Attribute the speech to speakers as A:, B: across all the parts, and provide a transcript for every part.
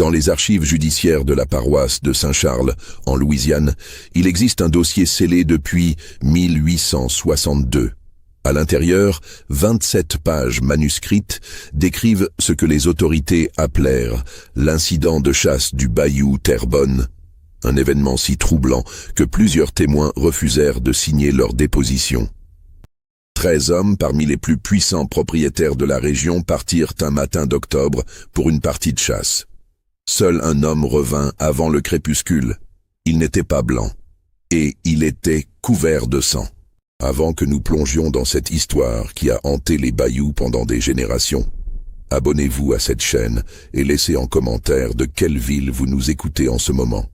A: Dans les archives judiciaires de la paroisse de Saint-Charles, en Louisiane, il existe un dossier scellé depuis 1862. À l'intérieur, 27 pages manuscrites décrivent ce que les autorités appelèrent l'incident de chasse du bayou Terrebonne, un événement si troublant que plusieurs témoins refusèrent de signer leur déposition. 13 hommes parmi les plus puissants propriétaires de la région partirent un matin d'octobre pour une partie de chasse. Seul un homme revint avant le crépuscule. Il n'était pas blanc, et il était couvert de sang. Avant que nous plongions dans cette histoire qui a hanté les bayous pendant des générations, abonnez-vous à cette chaîne et laissez en commentaire de quelle ville vous nous écoutez en ce moment.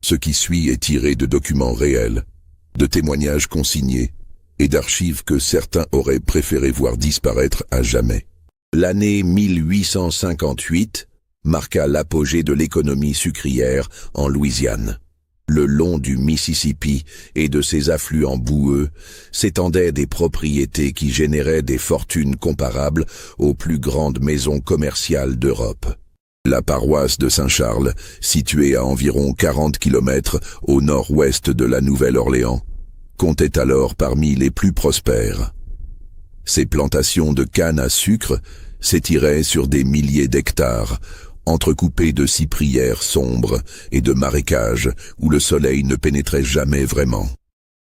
A: Ce qui suit est tiré de documents réels, de témoignages consignés et d'archives que certains auraient préféré voir disparaître à jamais. L'année 1858 marqua l'apogée de l'économie sucrière en Louisiane. Le long du Mississippi et de ses affluents boueux s'étendaient des propriétés qui généraient des fortunes comparables aux plus grandes maisons commerciales d'Europe. La paroisse de Saint-Charles, située à environ 40 km au nord-ouest de la Nouvelle-Orléans, comptait alors parmi les plus prospères. Ses plantations de canne à sucre s'étiraient sur des milliers d'hectares, entrecoupés de cyprières sombres et de marécages où le soleil ne pénétrait jamais vraiment.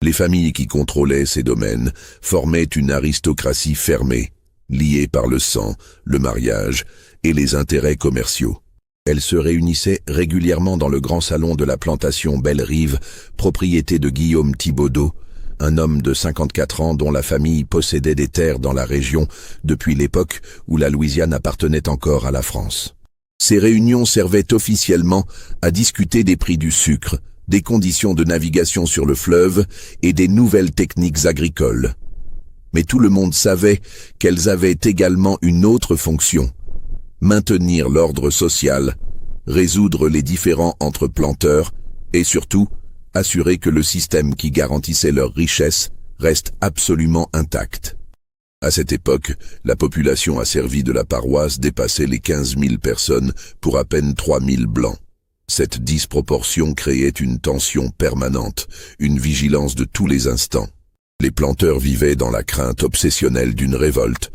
A: Les familles qui contrôlaient ces domaines formaient une aristocratie fermée, liée par le sang, le mariage et les intérêts commerciaux. Elles se réunissaient régulièrement dans le grand salon de la plantation Belle-Rive, propriété de Guillaume Thibaudeau, un homme de 54 ans dont la famille possédait des terres dans la région depuis l'époque où la Louisiane appartenait encore à la France. Ces réunions servaient officiellement à discuter des prix du sucre, des conditions de navigation sur le fleuve et des nouvelles techniques agricoles. Mais tout le monde savait qu'elles avaient également une autre fonction: maintenir l'ordre social, résoudre les différends entre planteurs et surtout assurer que le système qui garantissait leur richesse reste absolument intact. À cette époque, la population asservie de la paroisse dépassait les 15 000 personnes pour à peine 3 000 blancs. Cette disproportion créait une tension permanente, une vigilance de tous les instants. Les planteurs vivaient dans la crainte obsessionnelle d'une révolte,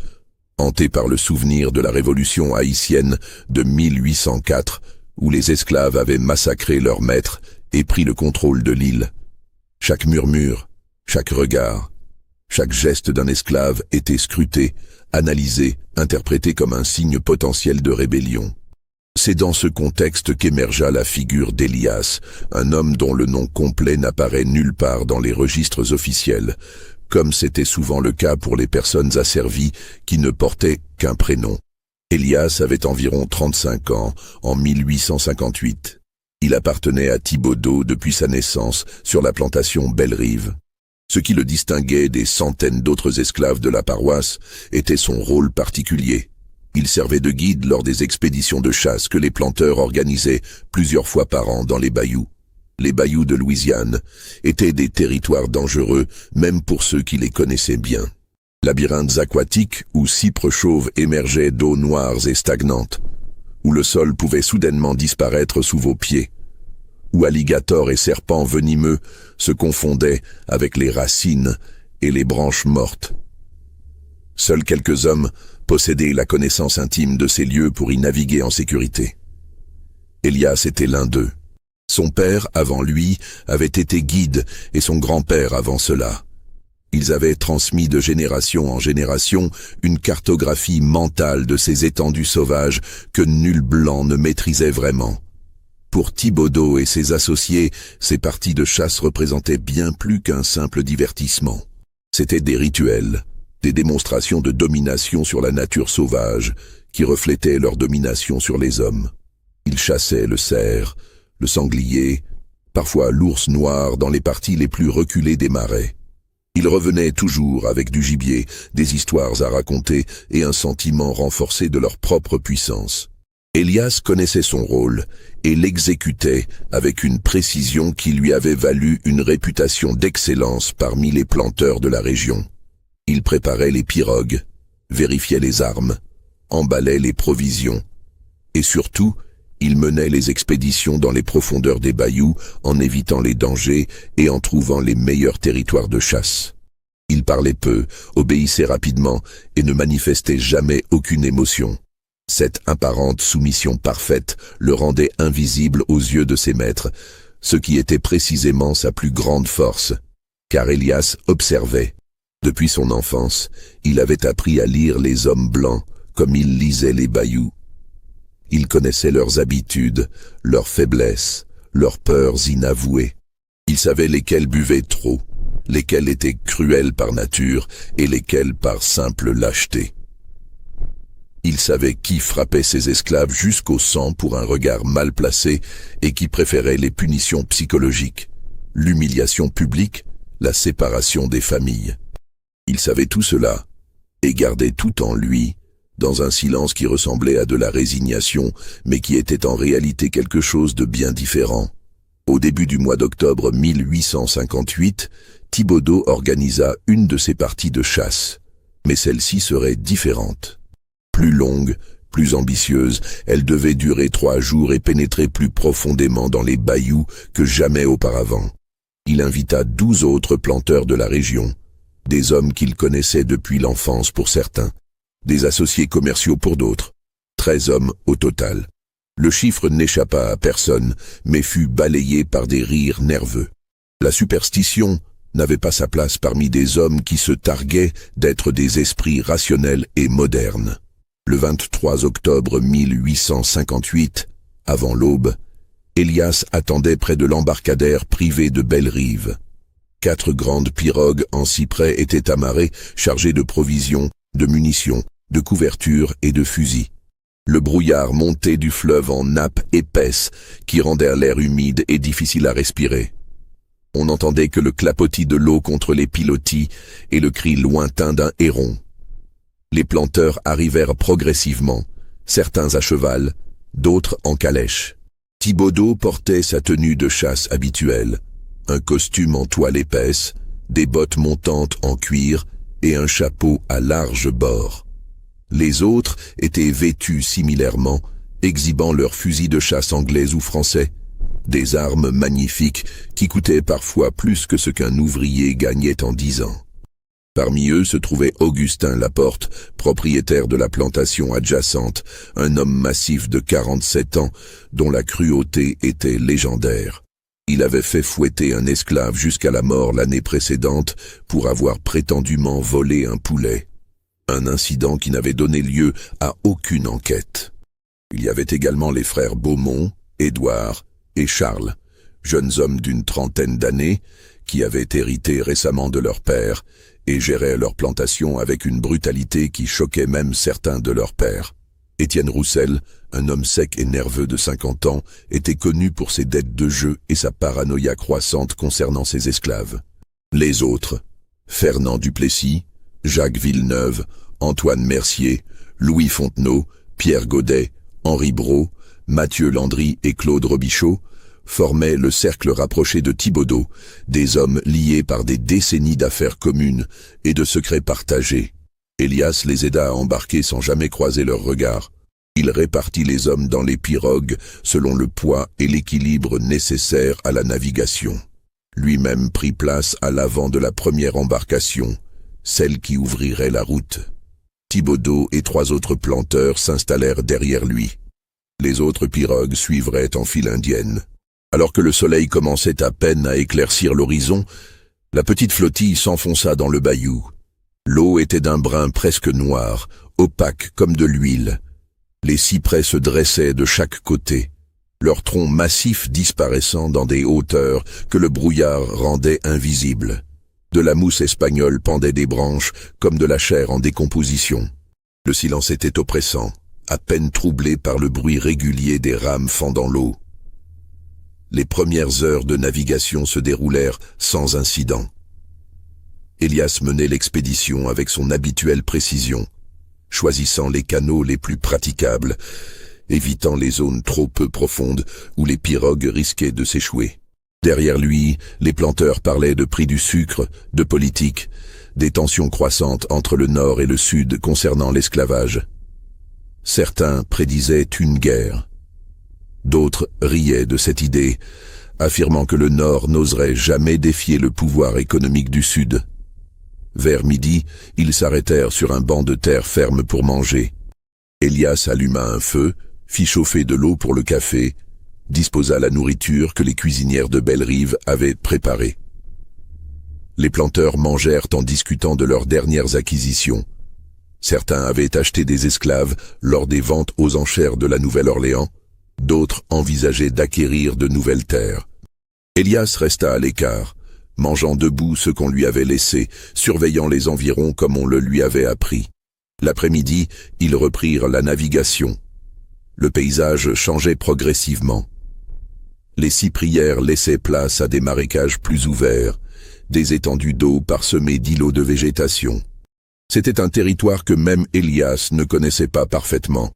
A: hantés par le souvenir de la révolution haïtienne de 1804, où les esclaves avaient massacré leurs maîtres et pris le contrôle de l'île. Chaque murmure, chaque regard, chaque geste d'un esclave était scruté, analysé, interprété comme un signe potentiel de rébellion. C'est dans ce contexte qu'émergea la figure d'Elias, un homme dont le nom complet n'apparaît nulle part dans les registres officiels, comme c'était souvent le cas pour les personnes asservies qui ne portaient qu'un prénom. Elias avait environ 35 ans en 1858. Il appartenait à Thibaudeau depuis sa naissance sur la plantation Belle-Rive. Ce qui le distinguait des centaines d'autres esclaves de la paroisse était son rôle particulier. Il servait de guide lors des expéditions de chasse que les planteurs organisaient plusieurs fois par an dans les bayous. Les bayous de Louisiane étaient des territoires dangereux, même pour ceux qui les connaissaient bien. Labyrinthes aquatiques où cypres chauves émergeaient d'eaux noires et stagnantes, où le sol pouvait soudainement disparaître sous vos pieds, où alligators et serpents venimeux se confondaient avec les racines et les branches mortes. Seuls quelques hommes possédaient la connaissance intime de ces lieux pour y naviguer en sécurité. Elias était l'un d'eux. Son père, avant lui, avait été guide et son grand-père avant cela. Ils avaient transmis de génération en génération une cartographie mentale de ces étendues sauvages que nul blanc ne maîtrisait vraiment. Pour Thibaudeau et ses associés, ces parties de chasse représentaient bien plus qu'un simple divertissement. C'étaient des rituels, des démonstrations de domination sur la nature sauvage, qui reflétaient leur domination sur les hommes. Ils chassaient le cerf, le sanglier, parfois l'ours noir dans les parties les plus reculées des marais. Ils revenaient toujours avec du gibier, des histoires à raconter et un sentiment renforcé de leur propre puissance. Elias connaissait son rôle et l'exécutait avec une précision qui lui avait valu une réputation d'excellence parmi les planteurs de la région. Il préparait les pirogues, vérifiait les armes, emballait les provisions et surtout, Il menait les expéditions dans les profondeurs des bayous en évitant les dangers et en trouvant les meilleurs territoires de chasse. Il parlait peu, obéissait rapidement et ne manifestait jamais aucune émotion. Cette apparente soumission parfaite le rendait invisible aux yeux de ses maîtres, ce qui était précisément sa plus grande force, car Elias observait. Depuis son enfance, il avait appris à lire les hommes blancs comme il lisait les bayous. Il connaissait leurs habitudes, leurs faiblesses, leurs peurs inavouées. Il savait lesquels buvaient trop, lesquels étaient cruels par nature et lesquels par simple lâcheté. Il savait qui frappait ses esclaves jusqu'au sang pour un regard mal placé et qui préférait les punitions psychologiques, l'humiliation publique, la séparation des familles. Il savait tout cela et gardait tout en lui, dans un silence qui ressemblait à de la résignation, mais qui était en réalité quelque chose de bien différent. Au début du mois d'octobre 1858, Thibaudot organisa une de ses parties de chasse, mais celle-ci serait différente. Plus longue, plus ambitieuse, elle devait durer 3 jours et pénétrer plus profondément dans les bayous que jamais auparavant. Il invita 12 autres planteurs de la région, des hommes qu'il connaissait depuis l'enfance pour certains, des associés commerciaux pour d'autres, 13 hommes au total. Le chiffre n'échappa à personne, mais fut balayé par des rires nerveux. La superstition n'avait pas sa place parmi des hommes qui se targuaient d'être des esprits rationnels et modernes. Le 23 octobre 1858, avant l'aube, Elias attendait près de l'embarcadère privé de Belle-Rive. 4 grandes pirogues en cyprès étaient amarrées, chargées de provisions, de munitions, de couvertures et de fusils. Le brouillard montait du fleuve en nappe épaisse qui rendait l'air humide et difficile à respirer. On n'entendait que le clapotis de l'eau contre les pilotis et le cri lointain d'un héron. Les planteurs arrivèrent progressivement, certains à cheval, d'autres en calèche. Thibaudot portait sa tenue de chasse habituelle, un costume en toile épaisse, des bottes montantes en cuir et un chapeau à large bord. Les autres étaient vêtus similairement, exhibant leurs fusils de chasse anglais ou français, des armes magnifiques qui coûtaient parfois plus que ce qu'un ouvrier gagnait en 10 ans. Parmi eux se trouvait Augustin Laporte, propriétaire de la plantation adjacente, un homme massif de 47 ans, dont la cruauté était légendaire. Il avait fait fouetter un esclave jusqu'à la mort l'année précédente pour avoir prétendument volé un poulet. Un incident qui n'avait donné lieu à aucune enquête. Il y avait également les frères Beaumont, Édouard et Charles, jeunes hommes d'une trentaine d'années, qui avaient hérité récemment de leur père et géraient leur plantation avec une brutalité qui choquait même certains de leurs pères. Étienne Roussel, un homme sec et nerveux de 50 ans, était connu pour ses dettes de jeu et sa paranoïa croissante concernant ses esclaves. Les autres, Fernand Duplessis, Jacques Villeneuve, Antoine Mercier, Louis Fontenot, Pierre Godet, Henri Brault, Mathieu Landry et Claude Robichaud, formaient le cercle rapproché de Thibaudot, des hommes liés par des décennies d'affaires communes et de secrets partagés. Elias les aida à embarquer sans jamais croiser leurs regards. Il répartit les hommes dans les pirogues selon le poids et l'équilibre nécessaires à la navigation. Lui-même prit place à l'avant de la première embarcation, celle qui ouvrirait la route. Thibaudot et 3 autres planteurs s'installèrent derrière lui. Les autres pirogues suivraient en file indienne. Alors que le soleil commençait à peine à éclaircir l'horizon, la petite flottille s'enfonça dans le bayou. L'eau était d'un brun presque noir, opaque comme de l'huile. Les cyprès se dressaient de chaque côté, leurs troncs massifs disparaissant dans des hauteurs que le brouillard rendait invisibles. De la mousse espagnole pendait des branches comme de la chair en décomposition. Le silence était oppressant, à peine troublé par le bruit régulier des rames fendant l'eau. Les premières heures de navigation se déroulèrent sans incident. Elias menait l'expédition avec son habituelle précision, choisissant les canaux les plus praticables, évitant les zones trop peu profondes où les pirogues risquaient de s'échouer. Derrière lui, les planteurs parlaient de prix du sucre, de politique, des tensions croissantes entre le Nord et le Sud concernant l'esclavage. Certains prédisaient une guerre. D'autres riaient de cette idée, affirmant que le Nord n'oserait jamais défier le pouvoir économique du Sud. Vers midi, ils s'arrêtèrent sur un banc de terre ferme pour manger. Elias alluma un feu, fit chauffer de l'eau pour le café, disposa la nourriture que les cuisinières de Belle-Rive avaient préparée. Les planteurs mangèrent en discutant de leurs dernières acquisitions. Certains avaient acheté des esclaves lors des ventes aux enchères de la Nouvelle-Orléans, d'autres envisageaient d'acquérir de nouvelles terres. Elias resta à l'écart, mangeant debout ce qu'on lui avait laissé, surveillant les environs comme on le lui avait appris. L'après-midi, ils reprirent la navigation. Le paysage changeait progressivement. Les cyprières laissaient place à des marécages plus ouverts, des étendues d'eau parsemées d'îlots de végétation. C'était un territoire que même Elias ne connaissait pas parfaitement.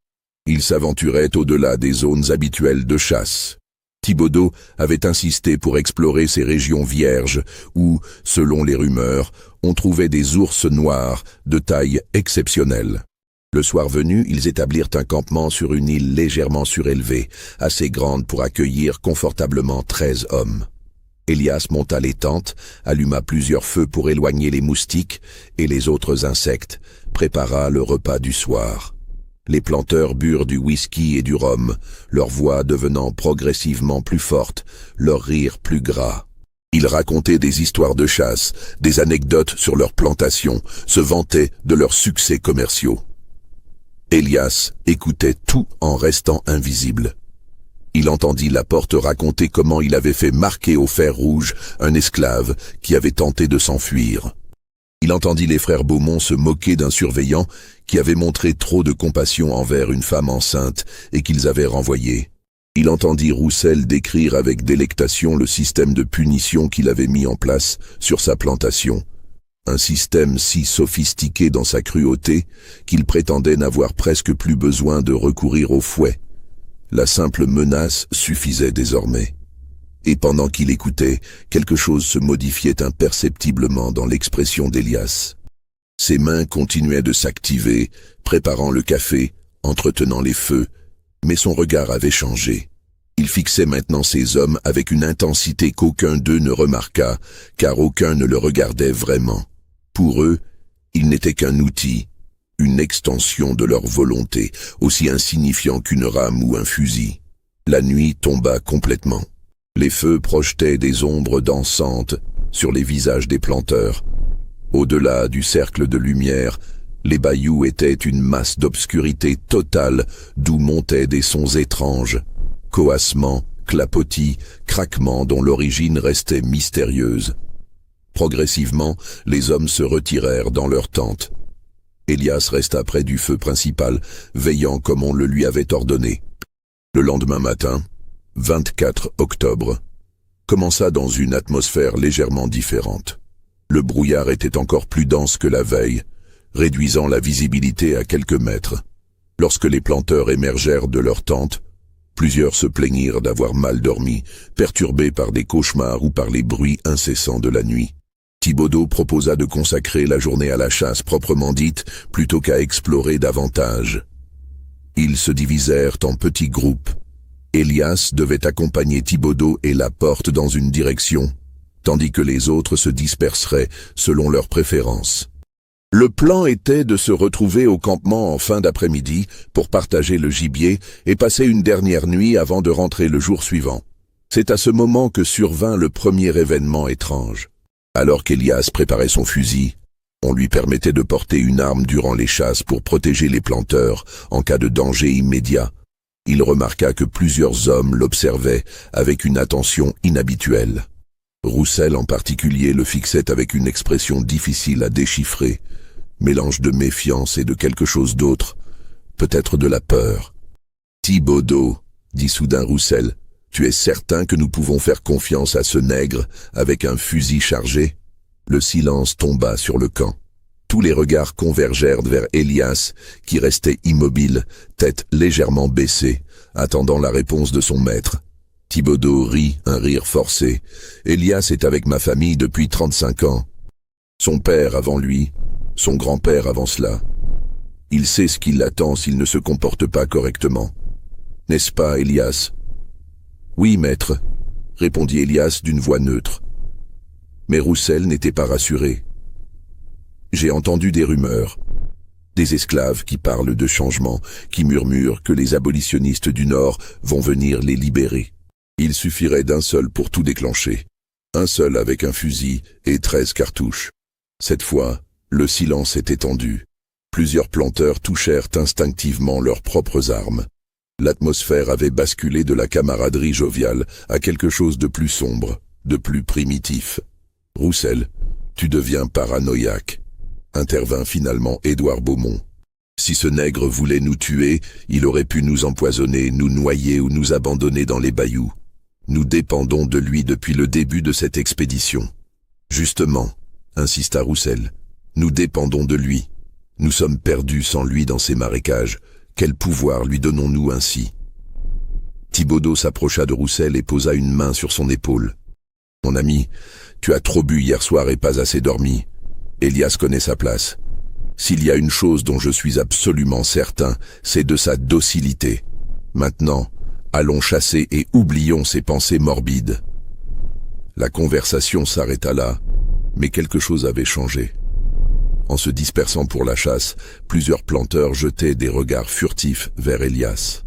A: Il s'aventurait au-delà des zones habituelles de chasse. Thibaudot avait insisté pour explorer ces régions vierges où, selon les rumeurs, on trouvait des ours noirs de taille exceptionnelle. Le soir venu, ils établirent un campement sur une île légèrement surélevée, assez grande pour accueillir confortablement 13 hommes. Elias monta les tentes, alluma plusieurs feux pour éloigner les moustiques et les autres insectes, prépara le repas du soir. Les planteurs burent du whisky et du rhum, leur voix devenant progressivement plus forte, leur rire plus gras. Ils racontaient des histoires de chasse, des anecdotes sur leurs plantations, se vantaient de leurs succès commerciaux. Elias écoutait tout en restant invisible. Il entendit la porte raconter comment il avait fait marquer au fer rouge un esclave qui avait tenté de s'enfuir. Il entendit les frères Beaumont se moquer d'un surveillant qui avait montré trop de compassion envers une femme enceinte et qu'ils avaient renvoyé. Il entendit Roussel décrire avec délectation le système de punition qu'il avait mis en place sur sa plantation. Un système si sophistiqué dans sa cruauté qu'il prétendait n'avoir presque plus besoin de recourir au fouet. La simple menace suffisait désormais. Et pendant qu'il écoutait, quelque chose se modifiait imperceptiblement dans l'expression d'Elias. Ses mains continuaient de s'activer, préparant le café, entretenant les feux, mais son regard avait changé. Il fixait maintenant ses hommes avec une intensité qu'aucun d'eux ne remarqua, car aucun ne le regardait vraiment. Pour eux, il n'était qu'un outil, une extension de leur volonté, aussi insignifiant qu'une rame ou un fusil. La nuit tomba complètement. Les feux projetaient des ombres dansantes sur les visages des planteurs. Au-delà du cercle de lumière, les bayous étaient une masse d'obscurité totale d'où montaient des sons étranges, coassements, clapotis, craquements dont l'origine restait mystérieuse. Progressivement, les hommes se retirèrent dans leurs tentes. Elias resta près du feu principal, veillant comme on le lui avait ordonné. Le lendemain matin, 24 octobre, commença dans une atmosphère légèrement différente. Le brouillard était encore plus dense que la veille, réduisant la visibilité à quelques mètres. Lorsque les planteurs émergèrent de leur tente, plusieurs se plaignirent d'avoir mal dormi, perturbés par des cauchemars ou par les bruits incessants de la nuit. Thibaudot proposa de consacrer la journée à la chasse proprement dite, plutôt qu'à explorer davantage. Ils se divisèrent en petits groupes. Elias devait accompagner Thibaudot et Laporte dans une direction, tandis que les autres se disperseraient selon leurs préférences. Le plan était de se retrouver au campement en fin d'après-midi pour partager le gibier et passer une dernière nuit avant de rentrer le jour suivant. C'est à ce moment que survint le premier événement étrange. Alors qu'Elias préparait son fusil, on lui permettait de porter une arme durant les chasses pour protéger les planteurs en cas de danger immédiat. Il remarqua que plusieurs hommes l'observaient avec une attention inhabituelle. Roussel en particulier le fixait avec une expression difficile à déchiffrer, mélange de méfiance et de quelque chose d'autre, peut-être de la peur. « Thibaudot, dit soudain Roussel, tu es certain que nous pouvons faire confiance à ce nègre avec un fusil chargé ?» Le silence tomba sur le camp. Tous les regards convergèrent vers Elias, qui restait immobile, tête légèrement baissée, attendant la réponse de son maître. Thibaudot rit un rire forcé. « Elias est avec ma famille depuis 35 ans. Son père avant lui, son grand-père avant cela. Il sait ce qui l'attend s'il ne se comporte pas correctement. N'est-ce pas, Elias ? Oui, maître, répondit Elias d'une voix neutre. Mais Roussel n'était pas rassuré. J'ai entendu des rumeurs. Des esclaves qui parlent de changement, qui murmurent que les abolitionnistes du Nord vont venir les libérer. Il suffirait d'un seul pour tout déclencher. Un seul avec un fusil et 13 cartouches. Cette fois, le silence était tendu. Plusieurs planteurs touchèrent instinctivement leurs propres armes. L'atmosphère avait basculé de la camaraderie joviale à quelque chose de plus sombre, de plus primitif. « Roussel, tu deviens paranoïaque », intervint finalement Édouard Beaumont. « Si ce nègre voulait nous tuer, il aurait pu nous empoisonner, nous noyer ou nous abandonner dans les bayous. Nous dépendons de lui depuis le début de cette expédition. » « Justement, » insista Roussel, « nous dépendons de lui. Nous sommes perdus sans lui dans ces marécages. Quel pouvoir lui donnons-nous ainsi ?» Thibaudeau s'approcha de Roussel et posa une main sur son épaule. « Mon ami, tu as trop bu hier soir et pas assez dormi. Elias connaît sa place. S'il y a une chose dont je suis absolument certain, c'est de sa docilité. Maintenant, allons chasser et oublions ces pensées morbides. » La conversation s'arrêta là, mais quelque chose avait changé. En se dispersant pour la chasse, plusieurs planteurs jetaient des regards furtifs vers Elias.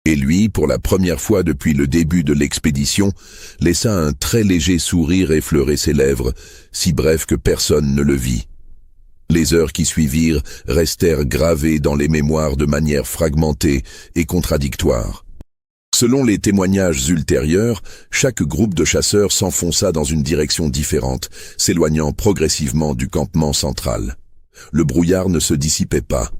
A: Et lui, pour la première fois depuis le début de l'expédition, laissa un très léger sourire effleurer ses lèvres, si bref que personne ne le vit. Les heures qui suivirent restèrent gravées dans les mémoires de manière fragmentée et contradictoire. Selon les témoignages ultérieurs, chaque groupe de chasseurs s'enfonça dans une direction différente, s'éloignant progressivement du campement central. Le brouillard ne se dissipait pas,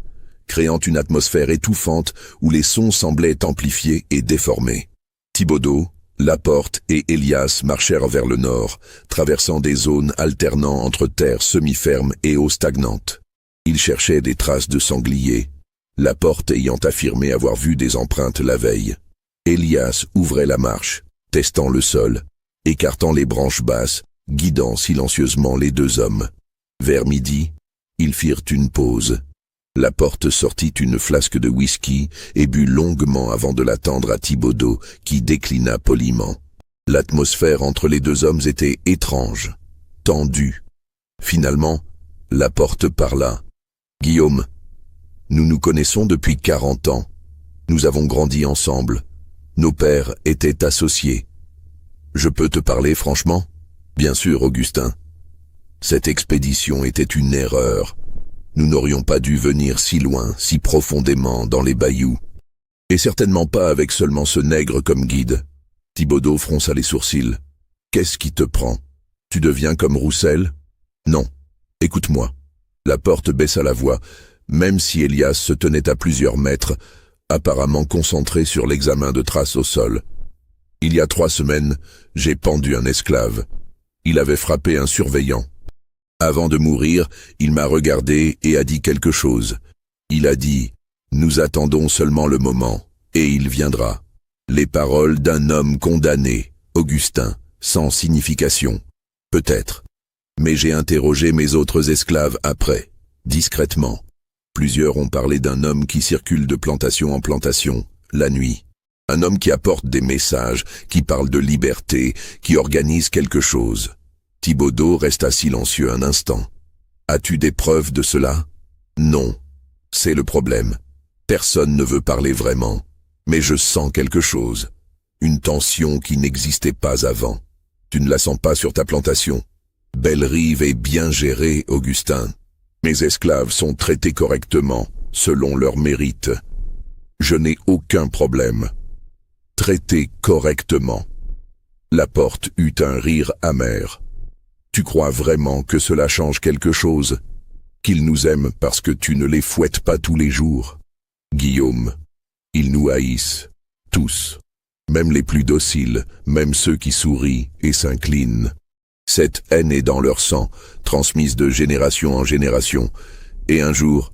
A: créant une atmosphère étouffante où les sons semblaient amplifiés et déformés. Thibaudeau, Laporte et Elias marchèrent vers le nord, traversant des zones alternant entre terres semi-fermes et eaux stagnantes. Ils cherchaient des traces de sangliers, Laporte ayant affirmé avoir vu des empreintes la veille. Elias ouvrait la marche, testant le sol, écartant les branches basses, guidant silencieusement les deux hommes. Vers midi, ils firent une pause. Laporte sortit une flasque de whisky et but longuement avant de la tendre à Thibaudeau, qui déclina poliment. L'atmosphère entre les deux hommes était étrange, tendue. Finalement, Laporte parla. « Guillaume, nous nous connaissons depuis 40 ans. Nous avons grandi ensemble. Nos pères étaient associés. Je peux te parler franchement ? Bien sûr, Augustin. Cette expédition était une erreur. Nous n'aurions pas dû venir si loin, si profondément dans les bayous. Et certainement pas avec seulement ce nègre comme guide. » Thibaudeau fronça les sourcils. « Qu'est-ce qui te prend ? Tu deviens comme Roussel ? Non. Écoute-moi. » Laporte baissa la voix, même si Elias se tenait à plusieurs mètres, apparemment concentré sur l'examen de traces au sol. « Il y a 3 semaines, j'ai pendu un esclave. Il avait frappé un surveillant. Avant de mourir, il m'a regardé et a dit quelque chose. Il a dit « Nous attendons seulement le moment, et il viendra. » Les paroles d'un homme condamné, Augustin, sans signification. Peut-être. Mais j'ai interrogé mes autres esclaves après, discrètement. Plusieurs ont parlé d'un homme qui circule de plantation en plantation, la nuit. Un homme qui apporte des messages, qui parle de liberté, qui organise quelque chose. Thibaudeau resta silencieux un instant. « As-tu des preuves de cela ? » « Non. C'est le problème. Personne ne veut parler vraiment. Mais je sens quelque chose. Une tension qui n'existait pas avant. Tu ne la sens pas sur ta plantation ? Belle-Rive est bien gérée, Augustin. Mes esclaves sont traités correctement, selon leur mérite. Je n'ai aucun problème. Traités correctement. » Laporte eut un rire amer. « Tu crois vraiment que cela change quelque chose ? Qu'ils nous aiment parce que tu ne les fouettes pas tous les jours ? Guillaume, ils nous haïssent, tous. Même les plus dociles, même ceux qui sourient et s'inclinent. Cette haine est dans leur sang, transmise de génération en génération. Et un jour,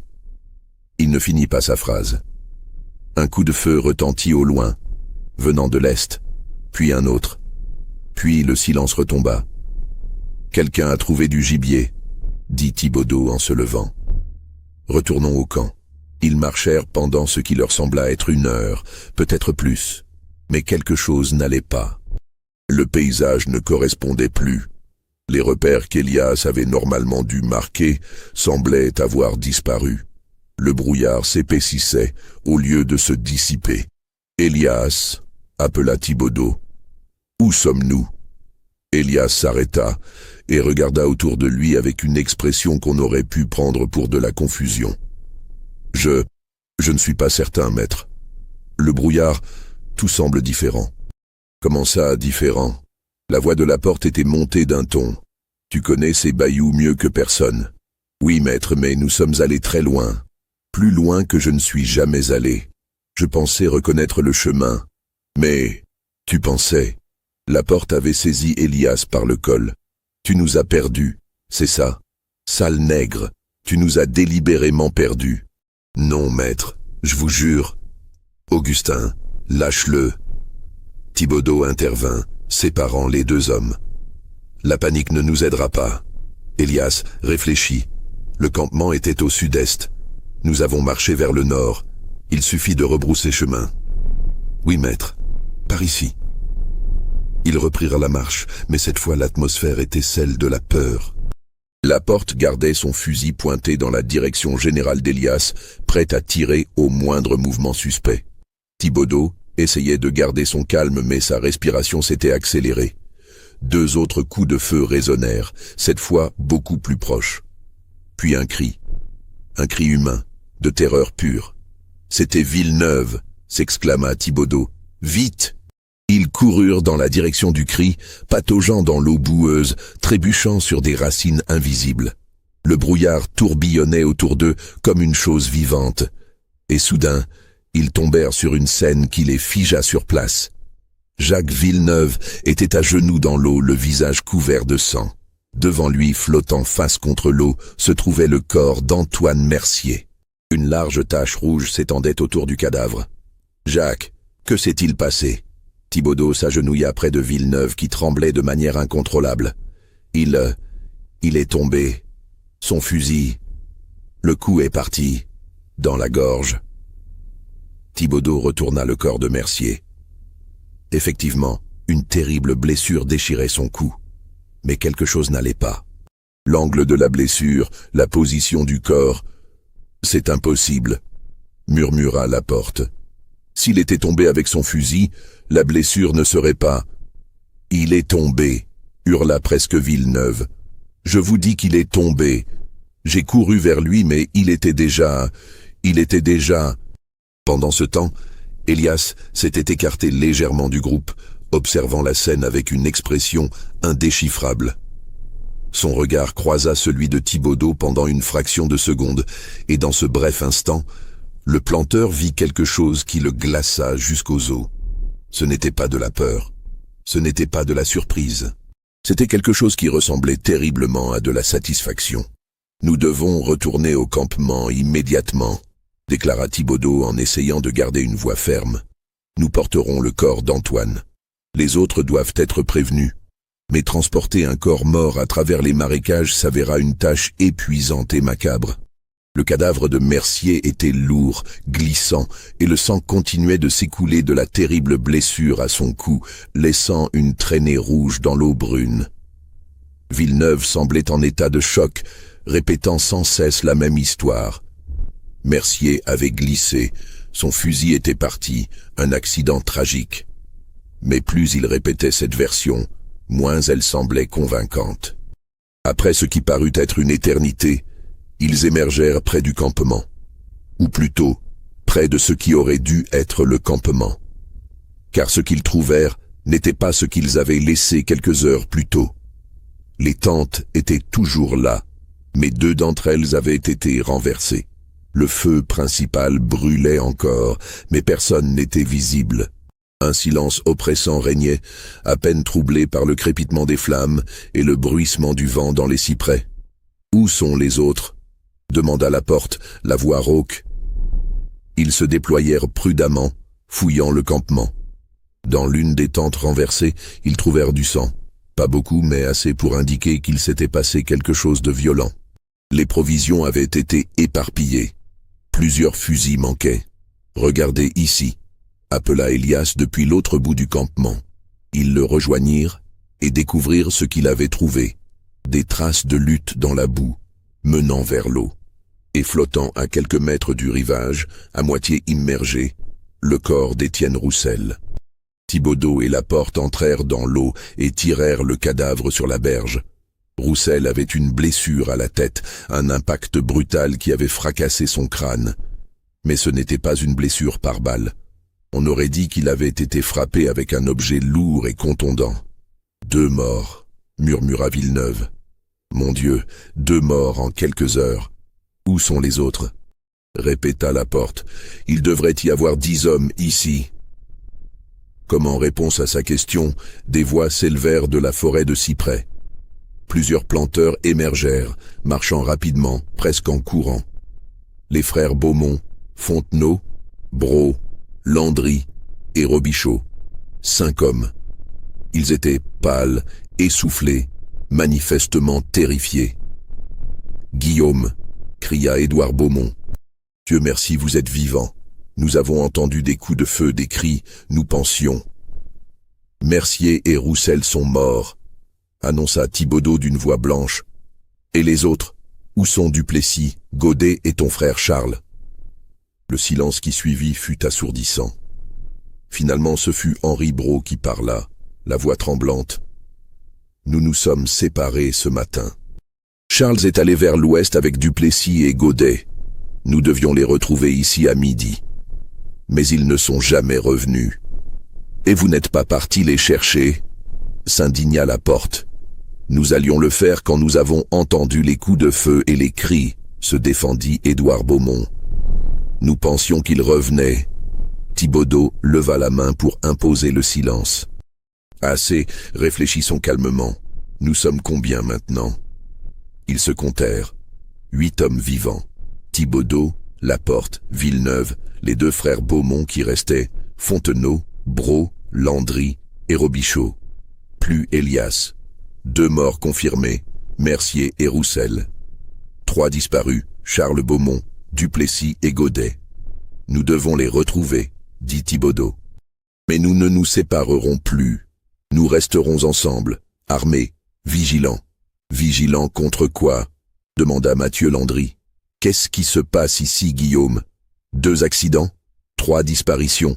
A: il ne finit pas sa phrase. Un coup de feu retentit au loin, venant de l'est, puis un autre. Puis le silence retomba. « Quelqu'un a trouvé du gibier », dit Thibaudeau en se levant. « Retournons au camp. » Ils marchèrent pendant ce qui leur sembla être 1 heure, peut-être plus. Mais quelque chose n'allait pas. Le paysage ne correspondait plus. Les repères qu'Elias avait normalement dû marquer semblaient avoir disparu. Le brouillard s'épaississait au lieu de se dissiper. « Elias » appela Thibaudeau. « Où sommes-nous » Elias s'arrêta et regarda autour de lui avec une expression qu'on aurait pu prendre pour de la confusion. « Je ne suis pas certain, maître. Le brouillard, tout semble différent. » « Comment ça, différent ?» La voix de la porte était montée d'un ton. « Tu connais ces bayous mieux que personne. »« Oui, maître, mais nous sommes allés très loin. Plus loin que je ne suis jamais allé. Je pensais reconnaître le chemin. Mais, tu pensais. » La porte avait saisi Elias par le col. « Tu nous as perdus, c'est ça. Sale nègre, tu nous as délibérément perdus. »« Non, maître, je vous jure. »« Augustin, lâche-le. » Thibaudeau intervint, séparant les deux hommes. « La panique ne nous aidera pas. » Elias réfléchit. Le campement était au sud-est. Nous avons marché vers le nord. Il suffit de rebrousser chemin. « Oui, maître. Par ici. » Ils reprirent la marche, mais cette fois l'atmosphère était celle de la peur. La porte gardait son fusil pointé dans la direction générale d'Elias, prêt à tirer au moindre mouvement suspect. Thibaudeau essayait de garder son calme, mais sa respiration s'était accélérée. 2 autres coups de feu résonnèrent, cette fois beaucoup plus proches. Puis un cri humain, de terreur pure. « C'était Villeneuve !» s'exclama Thibaudeau. « Vite !» Ils coururent dans la direction du cri, pataugeant dans l'eau boueuse, trébuchant sur des racines invisibles. Le brouillard tourbillonnait autour d'eux comme une chose vivante. Et soudain, ils tombèrent sur une scène qui les figea sur place. Jacques Villeneuve était à genoux dans l'eau, le visage couvert de sang. Devant lui, flottant face contre l'eau, se trouvait le corps d'Antoine Mercier. Une large tache rouge s'étendait autour du cadavre. « Jacques, que s'est-il passé ?» Thibaudeau s'agenouilla près de Villeneuve qui tremblait de manière incontrôlable. Il est tombé. Son fusil. Le coup est parti. Dans la gorge. Thibaudeau retourna le corps de Mercier. Effectivement, une terrible blessure déchirait son cou. Mais quelque chose n'allait pas. L'angle de la blessure, la position du corps... « C'est impossible, » murmura Laporte. S'il était tombé avec son fusil, la blessure ne serait pas... « Il est tombé, » hurla presque Villeneuve. « Je vous dis qu'il est tombé. J'ai couru vers lui, mais il était déjà... Pendant ce temps, Elias s'était écarté légèrement du groupe, observant la scène avec une expression indéchiffrable. Son regard croisa celui de Thibaudeau pendant une fraction de seconde, et dans ce bref instant, le planteur vit quelque chose qui le glaça jusqu'aux os. Ce n'était pas de la peur, ce n'était pas de la surprise. C'était quelque chose qui ressemblait terriblement à de la satisfaction. « Nous devons retourner au campement immédiatement », déclara Thibaudeau en essayant de garder une voix ferme. « Nous porterons le corps d'Antoine. Les autres doivent être prévenus. Mais transporter un corps mort à travers les marécages s'avéra une tâche épuisante et macabre. Le cadavre de Mercier était lourd, glissant, et le sang continuait de s'écouler de la terrible blessure à son cou, laissant une traînée rouge dans l'eau brune. Villeneuve semblait en état de choc, répétant sans cesse la même histoire. Mercier avait glissé, son fusil était parti, un accident tragique. Mais plus il répétait cette version, moins elle semblait convaincante. Après ce qui parut être une éternité, ils émergèrent près du campement. Ou plutôt, près de ce qui aurait dû être le campement. Car ce qu'ils trouvèrent n'était pas ce qu'ils avaient laissé quelques heures plus tôt. Les tentes étaient toujours là, mais 2 d'entre elles avaient été renversées. Le feu principal brûlait encore, mais personne n'était visible. Un silence oppressant régnait, à peine troublé par le crépitement des flammes et le bruissement du vent dans les cyprès. « Où sont les autres ?» demanda Laporte, la voix rauque. Ils se déployèrent prudemment, fouillant le campement. Dans l'une des tentes renversées, ils trouvèrent du sang. Pas beaucoup, mais assez pour indiquer qu'il s'était passé quelque chose de violent. Les provisions avaient été éparpillées. Plusieurs fusils manquaient. « Regardez ici », appela Elias depuis l'autre bout du campement. Ils le rejoignirent et découvrirent ce qu'il avait trouvé, des traces de lutte dans la boue, menant vers l'eau. Et flottant à quelques mètres du rivage, à moitié immergé, le corps d'Étienne Roussel. Thibaudeau et Laporte entrèrent dans l'eau et tirèrent le cadavre sur la berge. Roussel avait une blessure à la tête, un impact brutal qui avait fracassé son crâne. Mais ce n'était pas une blessure par balle. On aurait dit qu'il avait été frappé avec un objet lourd et contondant. 2 morts, murmura Villeneuve. Mon Dieu, 2 morts en quelques heures. Où sont les autres? Répéta Laporte. Il devrait y avoir 10 hommes ici. Comme en réponse à sa question, des voix s'élevèrent de la forêt de cyprès. Plusieurs planteurs émergèrent, marchant rapidement, presque en courant. Les frères Beaumont, Fontenot, Brault, Landry et Robichaud. 5 hommes. Ils étaient pâles, essoufflés, manifestement terrifiés. « Guillaume !» cria Édouard Beaumont. « Dieu merci, vous êtes vivant. Nous avons entendu des coups de feu, des cris, nous pensions. »« Mercier et Roussel sont morts, » annonça Thibaudeau d'une voix blanche. « Et les autres? Où sont Duplessis, Godet et ton frère Charles ?» Le silence qui suivit fut assourdissant. Finalement, ce fut Henri Brault qui parla, la voix tremblante. « Nous nous sommes séparés ce matin. Charles est allé vers l'ouest avec Duplessis et Godet. Nous devions les retrouver ici à midi. Mais ils ne sont jamais revenus. Et vous n'êtes pas partis les chercher ?» s'indigna Laporte. « Nous allions le faire quand nous avons entendu les coups de feu et les cris, » se défendit Édouard Beaumont. « Nous pensions qu'ils revenaient. » Thibaudeau leva la main pour imposer le silence. « Assez, réfléchissons calmement. Nous sommes combien maintenant ?» Ils se comptèrent. 8 hommes vivants. Thibaudeau, Laporte, Villeneuve, les 2 frères Beaumont qui restaient, Fontenot, Brault, Landry et Robichaud. Plus Elias. 2 morts confirmés, Mercier et Roussel. 3 disparus, Charles Beaumont, Duplessis et Godet. « Nous devons les retrouver, » dit Thibaudeau. « Mais nous ne nous séparerons plus. Nous resterons ensemble, armés, vigilants. »« Vigilants contre quoi ?» demanda Mathieu Landry. « Qu'est-ce qui se passe ici, Guillaume? 2 accidents? 3 disparitions?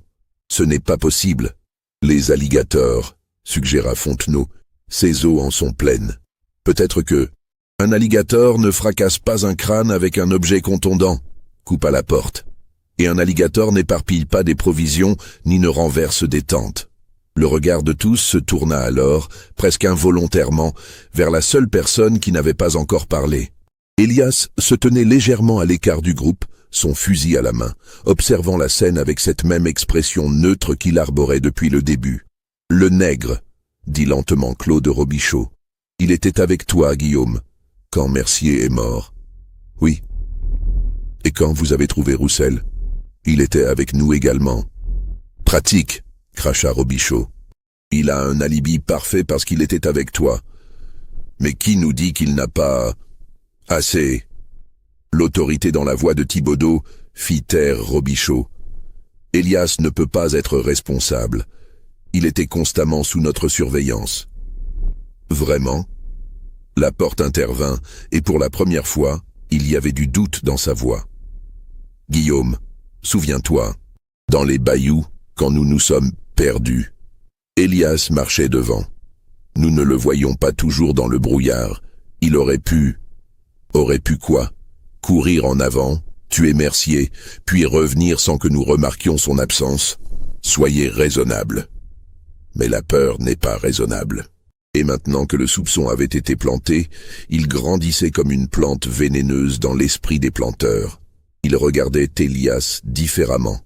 A: Ce n'est pas possible. »« Les alligators, » suggéra Fontenot. « Ces eaux en sont pleines. Peut-être que... » « Un alligator ne fracasse pas un crâne avec un objet contondant, » coupa Laporte. « Et un alligator n'éparpille pas des provisions ni ne renverse des tentes. » Le regard de tous se tourna alors, presque involontairement, vers la seule personne qui n'avait pas encore parlé. Elias se tenait légèrement à l'écart du groupe, son fusil à la main, observant la scène avec cette même expression neutre qu'il arborait depuis le début. « Le nègre, » dit lentement Claude Robichaud. « Il était avec toi, Guillaume, quand Mercier est mort. »« Oui. »« Et quand vous avez trouvé Roussel? »« Il était avec nous également. »« Pratique, » cracha Robichaud. « Il a un alibi parfait parce qu'il était avec toi. Mais qui nous dit qu'il n'a pas... assez ?» L'autorité dans la voix de Thibaudeau fit taire Robichaud. « Elias ne peut pas être responsable. Il était constamment sous notre surveillance. »« Vraiment ?» Laporte intervint, et pour la première fois, il y avait du doute dans sa voix. « Guillaume, souviens-toi, dans les bayous, quand nous nous sommes perdus, Elias marchait devant. Nous ne le voyions pas toujours dans le brouillard. Il aurait pu... Aurait pu quoi? Courir en avant, tuer Mercier, puis revenir sans que nous remarquions son absence? Soyez raisonnable. » Mais la peur n'est pas raisonnable. Et maintenant que le soupçon avait été planté, il grandissait comme une plante vénéneuse dans l'esprit des planteurs. Ils regardaient Elias différemment,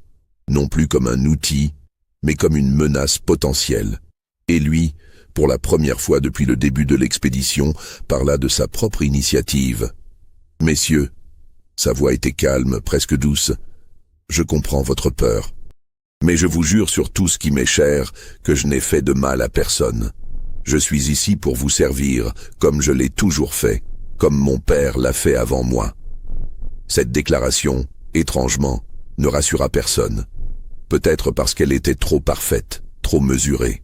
A: non plus comme un outil, mais comme une menace potentielle. Et lui, pour la première fois depuis le début de l'expédition, parla de sa propre initiative. « Messieurs, » sa voix était calme, presque douce, « je comprends votre peur. Mais je vous jure sur tout ce qui m'est cher que je n'ai fait de mal à personne. Je suis ici pour vous servir, comme je l'ai toujours fait, comme mon père l'a fait avant moi. » Cette déclaration, étrangement, ne rassura personne. Peut-être parce qu'elle était trop parfaite, trop mesurée.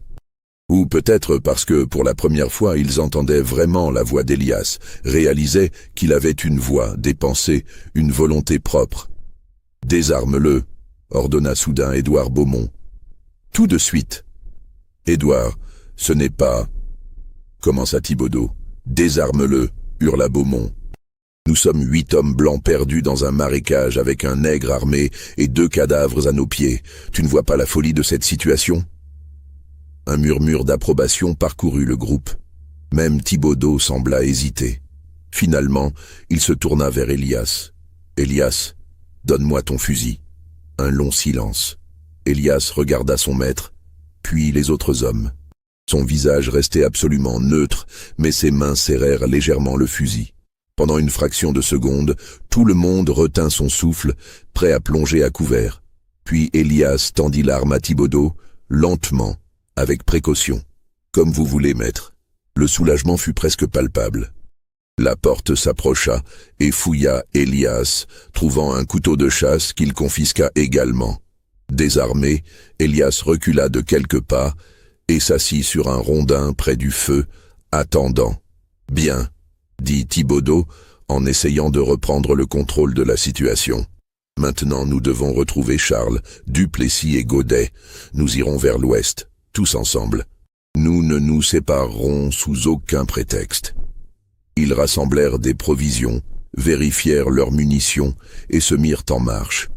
A: Ou peut-être parce que, pour la première fois, ils entendaient vraiment la voix d'Elias, réalisaient qu'il avait une voix, des pensées, une volonté propre. « Désarme-le », ordonna soudain Édouard Beaumont. Tout de suite. « Édouard, ce n'est pas... » commença Thibaudeau. « Désarme-le », hurla Beaumont. « Nous sommes 8 hommes blancs perdus dans un marécage avec un nègre armé et 2 cadavres à nos pieds. Tu ne vois pas la folie de cette situation ?» Un murmure d'approbation parcourut le groupe. Même Thibaudeau sembla hésiter. Finalement, il se tourna vers Elias. « Elias, donne-moi ton fusil. » Un long silence. Elias regarda son maître, puis les autres hommes. Son visage restait absolument neutre, mais ses mains serrèrent légèrement le fusil. Pendant une fraction de seconde, tout le monde retint son souffle, prêt à plonger à couvert. Puis Elias tendit l'arme à Thibaudeau, lentement, avec précaution. « Comme vous voulez, maître. » Le soulagement fut presque palpable. La porte s'approcha et fouilla Elias, trouvant un couteau de chasse qu'il confisqua également. Désarmé, Elias recula de quelques pas et s'assit sur un rondin près du feu, attendant. « Bien, » dit Thibaudeau, en essayant de reprendre le contrôle de la situation. « Maintenant nous devons retrouver Charles, Duplessis et Godet. Nous irons vers l'ouest, tous ensemble. Nous ne nous séparerons sous aucun prétexte. » Ils rassemblèrent des provisions, vérifièrent leurs munitions et se mirent en marche,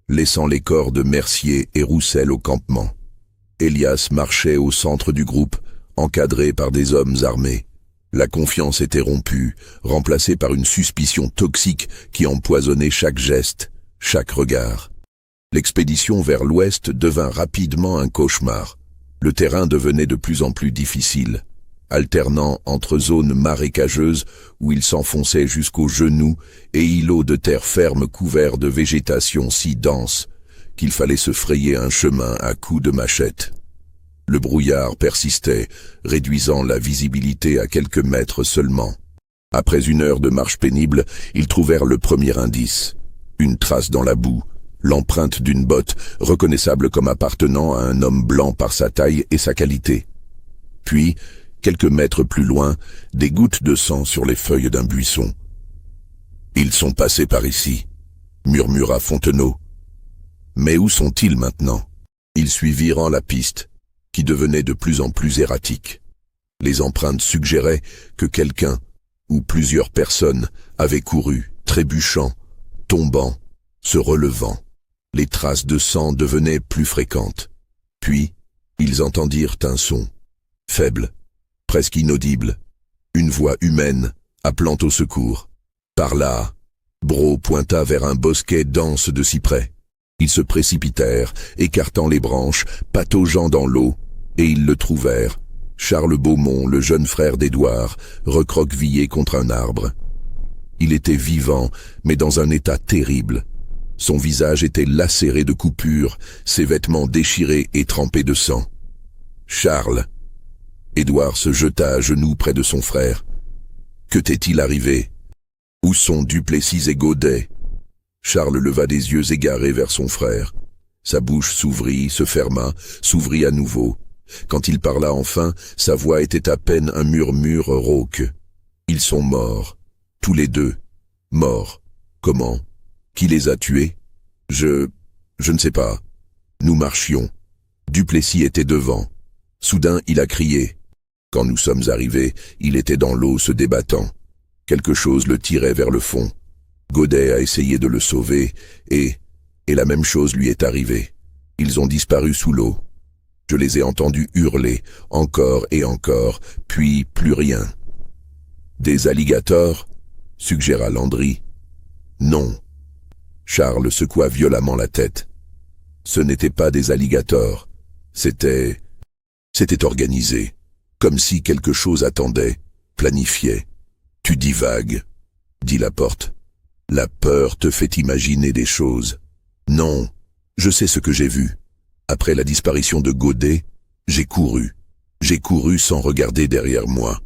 A: laissant les corps de Mercier et Roussel au campement. Elias marchait au centre du groupe, encadré par des hommes armés. La confiance était rompue, remplacée par une suspicion toxique qui empoisonnait chaque geste, chaque regard. L'expédition vers l'ouest devint rapidement un cauchemar. Le terrain devenait de plus en plus difficile, alternant entre zones marécageuses où il s'enfonçait jusqu'aux genoux et îlots de terre ferme couverts de végétation si dense qu'il fallait se frayer un chemin à coups de machette. Le brouillard persistait, réduisant la visibilité à quelques mètres seulement. Après 1 heure de marche pénible, ils trouvèrent le premier indice. Une trace dans la boue, l'empreinte d'une botte reconnaissable comme appartenant à un homme blanc par sa taille et sa qualité. Puis, quelques mètres plus loin, des gouttes de sang sur les feuilles d'un buisson. « Ils sont passés par ici », murmura Fontenot. « Mais où sont-ils maintenant ?» Ils suivirent la piste, qui devenait de plus en plus erratique. Les empreintes suggéraient que quelqu'un, ou plusieurs personnes, avaient couru, trébuchant, tombant, se relevant. Les traces de sang devenaient plus fréquentes. Puis, ils entendirent un son, faible, presque inaudible, une voix humaine appelant au secours. Par là, Brault pointa vers un bosquet dense de cyprès. Ils se précipitèrent, écartant les branches, pataugeant dans l'eau, et ils le trouvèrent, Charles Beaumont, le jeune frère d'Édouard, recroquevillé contre un arbre. Il était vivant, mais dans un état terrible. Son visage était lacéré de coupures, ses vêtements déchirés et trempés de sang. « Charles !» Édouard se jeta à genoux près de son frère. Que t'est-il arrivé? Où sont Duplessis et Godet? Charles leva des yeux égarés vers son frère. Sa bouche s'ouvrit, se ferma, s'ouvrit à nouveau. Quand il parla enfin, sa voix était à peine un murmure rauque. Ils sont morts. Tous les deux. Morts. Comment? Qui les a tués? Je ne sais pas. Nous marchions. Duplessis était devant. Soudain, il a crié. Quand nous sommes arrivés, il était dans l'eau se débattant. Quelque chose le tirait vers le fond. Godet a essayé de le sauver, et la même chose lui est arrivée. Ils ont disparu sous l'eau. Je les ai entendus hurler, encore et encore, puis plus rien. Des alligators? Suggéra Landry. Non. Charles secoua violemment la tête. Ce n'étaient pas des alligators. C'était organisé. Comme si quelque chose attendait, planifiait. Tu divagues, dit Laporte. La peur te fait imaginer des choses. Non, je sais ce que j'ai vu. Après la disparition de Godet, j'ai couru. J'ai couru sans regarder derrière moi.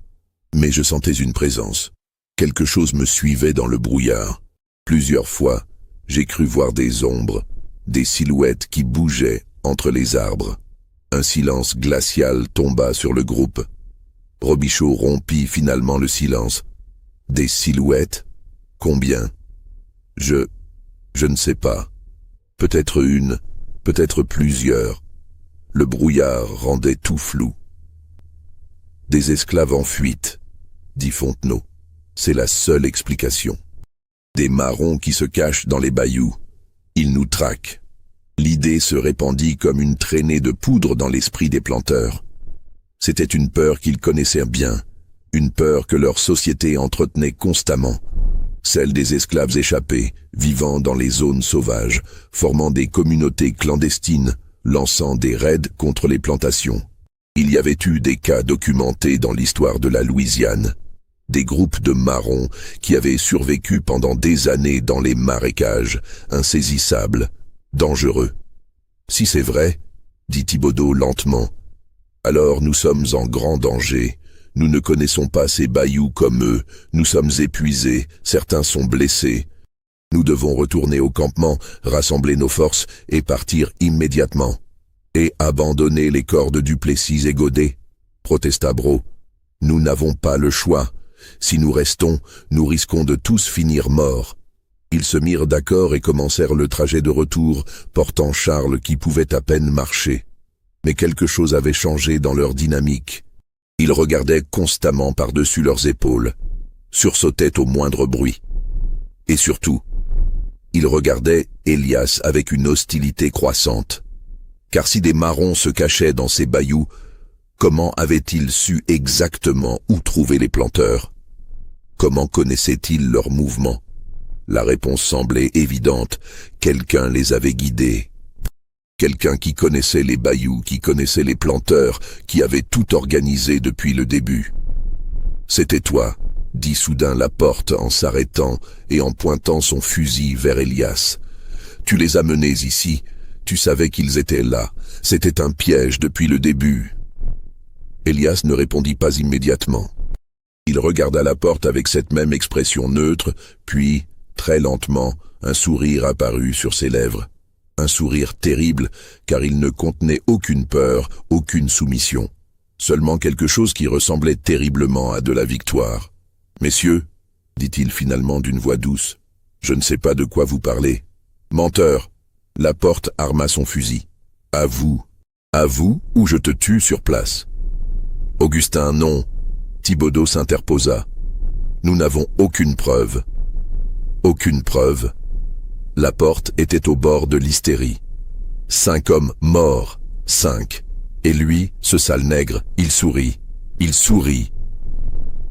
A: Mais je sentais une présence. Quelque chose me suivait dans le brouillard. Plusieurs fois, j'ai cru voir des ombres, des silhouettes qui bougeaient entre les arbres. Un silence glacial tomba sur le groupe. Robichaud rompit finalement le silence. Des silhouettes? Combien? Je ne sais pas. Peut-être une, peut-être plusieurs. Le brouillard rendait tout flou. Des esclaves en fuite, dit Fontenot. C'est la seule explication. Des marrons qui se cachent dans les bayous. Ils nous traquent. L'idée se répandit comme une traînée de poudre dans l'esprit des planteurs. C'était une peur qu'ils connaissaient bien, une peur que leur société entretenait constamment, celle des esclaves échappés, vivant dans les zones sauvages, formant des communautés clandestines, lançant des raids contre les plantations. Il y avait eu des cas documentés dans l'histoire de la Louisiane, des groupes de marrons qui avaient survécu pendant des années dans les marécages, insaisissables, dangereux. Si c'est vrai, dit Thibaudeau lentement, alors nous sommes en grand danger. Nous ne connaissons pas ces bayous comme eux, nous sommes épuisés, certains sont blessés. Nous devons retourner au campement, rassembler nos forces et partir immédiatement. Et abandonner les corps de Duplessis et Godet, protesta Brault. Nous n'avons pas le choix. Si nous restons, nous risquons de tous finir morts. Ils se mirent d'accord et commencèrent le trajet de retour, portant Charles qui pouvait à peine marcher. Mais quelque chose avait changé dans leur dynamique. Ils regardaient constamment par-dessus leurs épaules, sursautaient au moindre bruit. Et surtout, ils regardaient Elias avec une hostilité croissante. Car si des marrons se cachaient dans ces bayous, comment avaient-ils su exactement où trouver les planteurs? Comment connaissaient-ils leurs mouvements? La réponse semblait évidente, quelqu'un les avait guidés. Quelqu'un qui connaissait les bayous, qui connaissait les planteurs, qui avait tout organisé depuis le début. « C'était toi », dit soudain Laporte en s'arrêtant et en pointant son fusil vers Elias. « Tu les as menés ici, tu savais qu'ils étaient là, c'était un piège depuis le début. » Elias ne répondit pas immédiatement. Il regarda Laporte avec cette même expression neutre, puis, très lentement, un sourire apparut sur ses lèvres. Un sourire terrible, car il ne contenait aucune peur, aucune soumission. Seulement quelque chose qui ressemblait terriblement à de la victoire. « Messieurs, dit-il finalement d'une voix douce, je ne sais pas de quoi vous parlez. Menteur !» Laporte arma son fusil. « À vous, ou je te tue sur place. » Augustin, non. Thibaudeau s'interposa. « Nous n'avons aucune preuve. » Aucune preuve. Laporte était au bord de l'hystérie. 5 hommes morts, 5. Et lui, ce sale nègre, il sourit. Il sourit.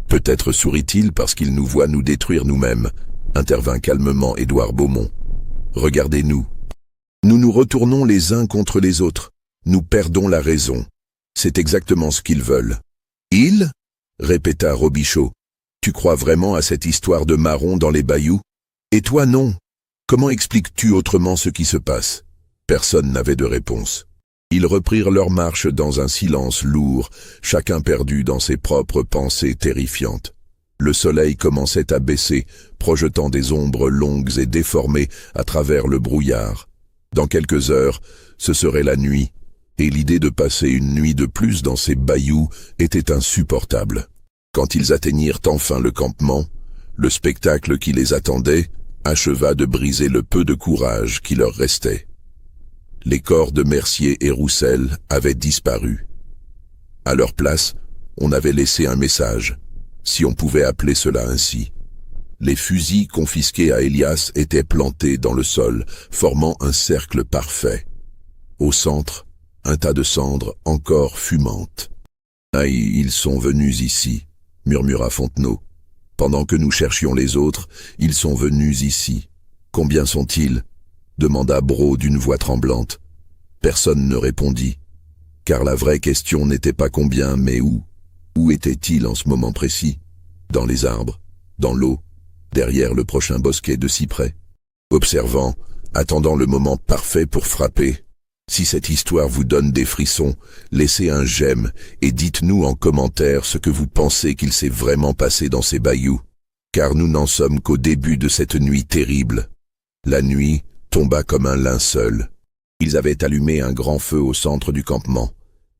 A: Peut-être sourit-il parce qu'il nous voit nous détruire nous-mêmes, intervint calmement Édouard Beaumont. Regardez-nous. Nous nous retournons les uns contre les autres. Nous perdons la raison. C'est exactement ce qu'ils veulent. Ils? Répéta Robichaud. Tu crois vraiment à cette histoire de marrons dans les bayous? Et toi non? Comment expliques-tu autrement ce qui se passe? Personne n'avait de réponse. Ils reprirent leur marche dans un silence lourd, chacun perdu dans ses propres pensées terrifiantes. Le soleil commençait à baisser, projetant des ombres longues et déformées à travers le brouillard. Dans quelques heures, ce serait la nuit, et l'idée de passer une nuit de plus dans ces bayous était insupportable. Quand ils atteignirent enfin le campement, le spectacle qui les attendait acheva de briser le peu de courage qui leur restait. Les corps de Mercier et Roussel avaient disparu. À leur place, on avait laissé un message, si on pouvait appeler cela ainsi. Les fusils confisqués à Elias étaient plantés dans le sol, formant un cercle parfait. Au centre, un tas de cendres encore fumantes. « Ah, ils sont venus ici », murmura Fontenot. « Pendant que nous cherchions les autres, ils sont venus ici. Combien sont-ils » demanda Brault d'une voix tremblante. Personne ne répondit, car la vraie question n'était pas combien, mais où. Où étaient-ils en ce moment précis? Dans les arbres, dans l'eau, derrière le prochain bosquet de cyprès. Observant, attendant le moment parfait pour frapper. Si cette histoire vous donne des frissons, laissez un j'aime et dites-nous en commentaire ce que vous pensez qu'il s'est vraiment passé dans ces bayous, car nous n'en sommes qu'au début de cette nuit terrible. La nuit tomba comme un linceul. Ils avaient allumé un grand feu au centre du campement,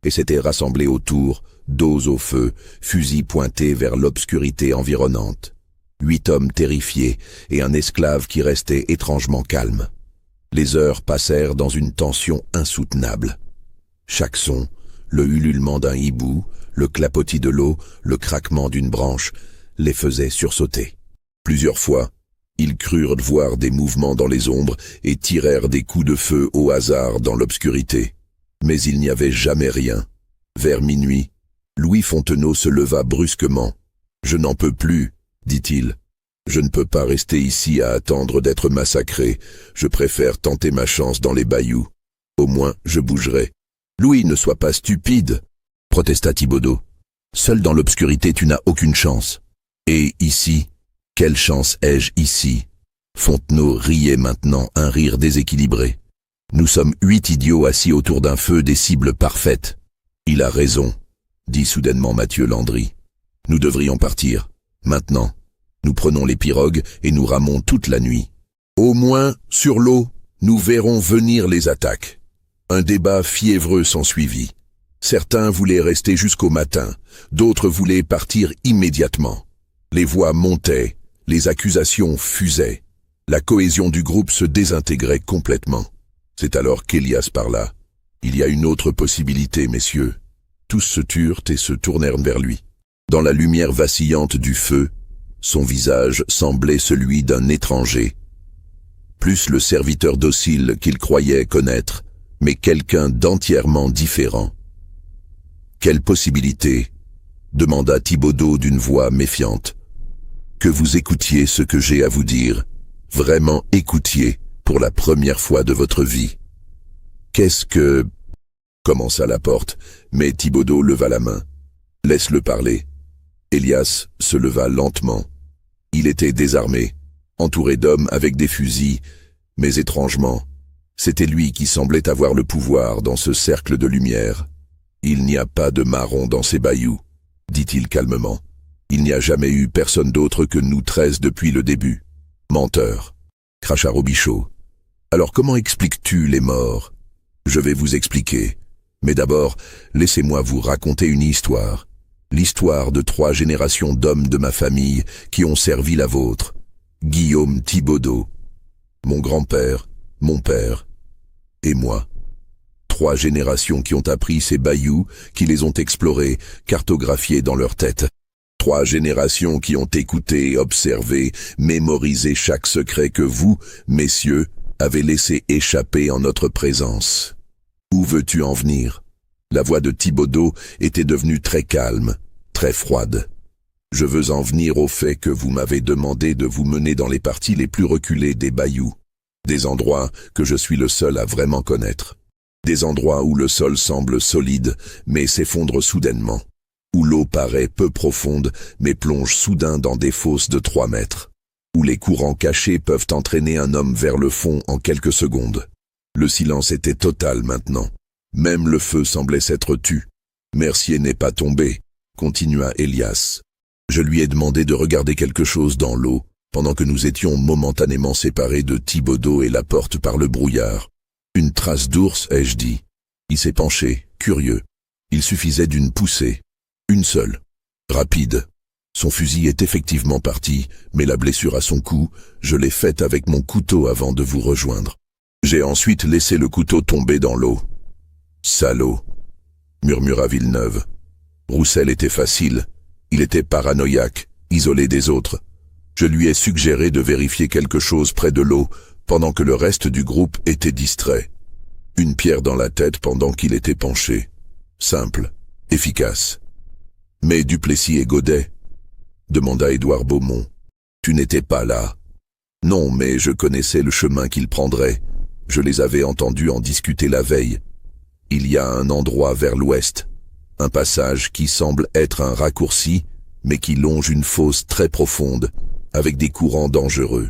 A: et s'étaient rassemblés autour, dos au feu, fusils pointés vers l'obscurité environnante. 8 hommes terrifiés et un esclave qui restait étrangement calme. Les heures passèrent dans une tension insoutenable. Chaque son, le ululement d'un hibou, le clapotis de l'eau, le craquement d'une branche, les faisait sursauter. Plusieurs fois, ils crurent voir des mouvements dans les ombres et tirèrent des coups de feu au hasard dans l'obscurité. Mais il n'y avait jamais rien. Vers minuit, Louis Fontenot se leva brusquement. « Je n'en peux plus », dit-il. « Je ne peux pas rester ici à attendre d'être massacré. Je préfère tenter ma chance dans les bayous. Au moins, je bougerai. »« Louis, ne sois pas stupide », protesta Thibaudeau. « Seul dans l'obscurité, tu n'as aucune chance. Et ici, quelle chance ai-je ici ?» Fontenot riait maintenant, un rire déséquilibré. « Nous sommes 8 idiots assis autour d'un feu, des cibles parfaites. »« Il a raison, » dit soudainement Mathieu Landry. « Nous devrions partir. Maintenant, nous prenons les pirogues et nous ramons toute la nuit. Au moins, sur l'eau, nous verrons venir les attaques. » Un débat fiévreux s'ensuivit. Certains voulaient rester jusqu'au matin, d'autres voulaient partir immédiatement. Les voix montaient, les accusations fusaient. La cohésion du groupe se désintégrait complètement. C'est alors qu'Elias parla. « Il y a une autre possibilité, messieurs. » Tous se turent et se tournèrent vers lui. Dans la lumière vacillante du feu, son visage semblait celui d'un étranger. Plus le serviteur docile qu'il croyait connaître, mais quelqu'un d'entièrement différent. « Quelle possibilité ?» demanda Thibaudeau d'une voix méfiante. « Que vous écoutiez ce que j'ai à vous dire, vraiment écoutiez pour la première fois de votre vie. »« Qu'est-ce que... » commença Laporte, mais Thibaudeau leva la main. « Laisse-le parler. » Elias se leva lentement. Il était désarmé, entouré d'hommes avec des fusils, mais étrangement, c'était lui qui semblait avoir le pouvoir dans ce cercle de lumière. « Il n'y a pas de marron dans ces bayous, » dit-il calmement. « Il n'y a jamais eu personne d'autre que nous 13 depuis le début. »« Menteur !» cracha Robichaud. « Alors comment expliques-tu les morts ?»« Je vais vous expliquer. Mais d'abord, laissez-moi vous raconter une histoire. L'histoire de 3 générations d'hommes de ma famille qui ont servi la vôtre. Guillaume Thibaudeau, mon grand-père, mon père et moi. 3 générations qui ont appris ces bayous, qui les ont explorés, cartographiés dans leur tête. 3 générations qui ont écouté, observé, mémorisé chaque secret que vous, messieurs, avez laissé échapper en notre présence. Où veux-tu en venir ? La voix de Thibaudeau était devenue très calme, très froide. Je veux en venir au fait que vous m'avez demandé de vous mener dans les parties les plus reculées des bayous, des endroits que je suis le seul à vraiment connaître, des endroits où le sol semble solide mais s'effondre soudainement, où l'eau paraît peu profonde mais plonge soudain dans des fosses de 3 mètres, où les courants cachés peuvent entraîner un homme vers le fond en quelques secondes. Le silence était total maintenant. Même le feu semblait s'être tu. « Mercier n'est pas tombé », continua Elias. « Je lui ai demandé de regarder quelque chose dans l'eau, pendant que nous étions momentanément séparés de Thibaudeau et Laporte par le brouillard. Une trace d'ours, ai-je dit. Il s'est penché, curieux. Il suffisait d'une poussée. Une seule. Rapide. Son fusil est effectivement parti, mais la blessure à son cou, je l'ai faite avec mon couteau avant de vous rejoindre. J'ai ensuite laissé le couteau tomber dans l'eau. »« Salaud !» murmura Villeneuve. Roussel était facile. Il était paranoïaque, isolé des autres. Je lui ai suggéré de vérifier quelque chose près de l'eau, pendant que le reste du groupe était distrait. Une pierre dans la tête pendant qu'il était penché. Simple, efficace. « Mais Duplessis et Godet ?» demanda Édouard Beaumont. « Tu n'étais pas là. »« Non, mais je connaissais le chemin qu'ils prendraient. Je les avais entendus en discuter la veille. Il y a un endroit vers l'ouest, un passage qui semble être un raccourci, mais qui longe une fosse très profonde, avec des courants dangereux.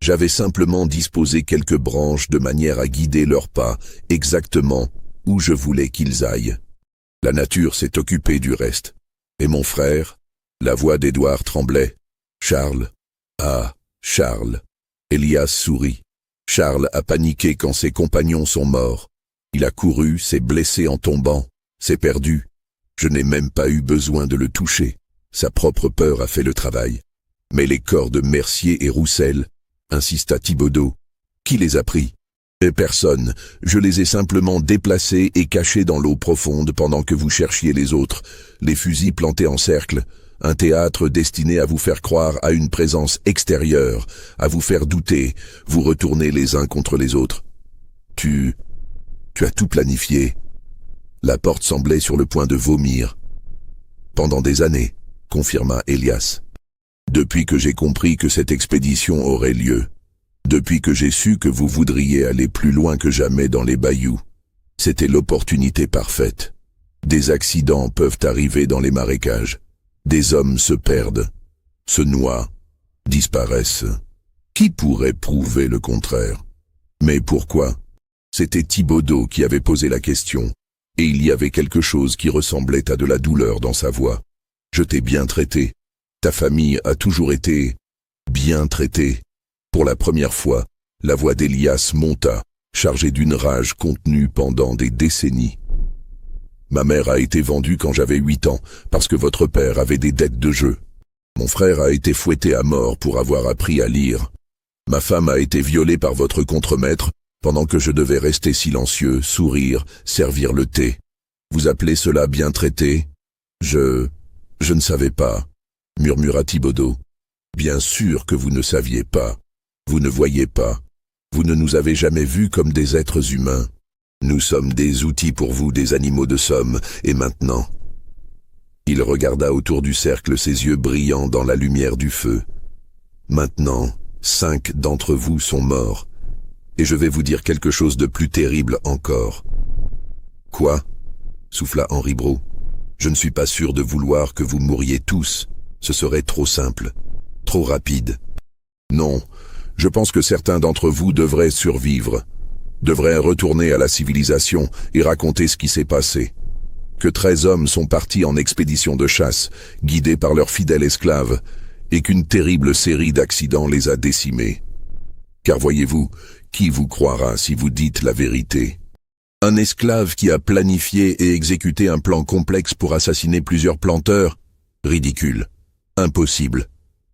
A: J'avais simplement disposé quelques branches de manière à guider leurs pas exactement où je voulais qu'ils aillent. La nature s'est occupée du reste. Et mon frère, la voix d'Édouard tremblait. Charles, ah, Charles. Elias sourit. Charles a paniqué quand ses compagnons sont morts. Il a couru, s'est blessé en tombant, s'est perdu. Je n'ai même pas eu besoin de le toucher. Sa propre peur a fait le travail. Mais les corps de Mercier et Roussel, insista Thibaudeau, qui les a pris? Et personne, je les ai simplement déplacés et cachés dans l'eau profonde pendant que vous cherchiez les autres, les fusils plantés en cercle, un théâtre destiné à vous faire croire à une présence extérieure, à vous faire douter, vous retourner les uns contre les autres. Tu as tout planifié. La porte semblait sur le point de vomir. Pendant des années, confirma Elias. Depuis que j'ai compris que cette expédition aurait lieu, depuis que j'ai su que vous voudriez aller plus loin que jamais dans les bayous, c'était l'opportunité parfaite. Des accidents peuvent arriver dans les marécages. Des hommes se perdent, se noient, disparaissent. Qui pourrait prouver le contraire? Mais pourquoi? C'était Thibaudeau qui avait posé la question, et il y avait quelque chose qui ressemblait à de la douleur dans sa voix. Je t'ai bien traité. Ta famille a toujours été bien traitée. Pour la première fois, la voix d'Elias monta, chargée d'une rage contenue pendant des décennies. Ma mère a été vendue quand j'avais 8 ans, parce que votre père avait des dettes de jeu. Mon frère a été fouetté à mort pour avoir appris à lire. Ma femme a été violée par votre contremaître, pendant que je devais rester silencieux, sourire, servir le thé. Vous appelez cela bien traité? Je ne savais pas, murmura Thibaudeau. Bien sûr que vous ne saviez pas. Vous ne voyez pas. Vous ne nous avez jamais vus comme des êtres humains. Nous sommes des outils pour vous, des animaux de somme, et maintenant... Il regarda autour du cercle, ses yeux brillants dans la lumière du feu. Maintenant, 5 d'entre vous sont morts, et je vais vous dire quelque chose de plus terrible encore. Quoi? Souffla Henri Brault. Je ne suis pas sûr de vouloir que vous mouriez tous. Ce serait trop simple, trop rapide. Non, je pense que certains d'entre vous devraient survivre, devraient retourner à la civilisation et raconter ce qui s'est passé. Que 13 hommes sont partis en expédition de chasse, guidés par leurs fidèles esclaves, et qu'une terrible série d'accidents les a décimés. Car voyez-vous, qui vous croira si vous dites la vérité? Un esclave qui a planifié et exécuté un plan complexe pour assassiner plusieurs planteurs? Ridicule. Impossible.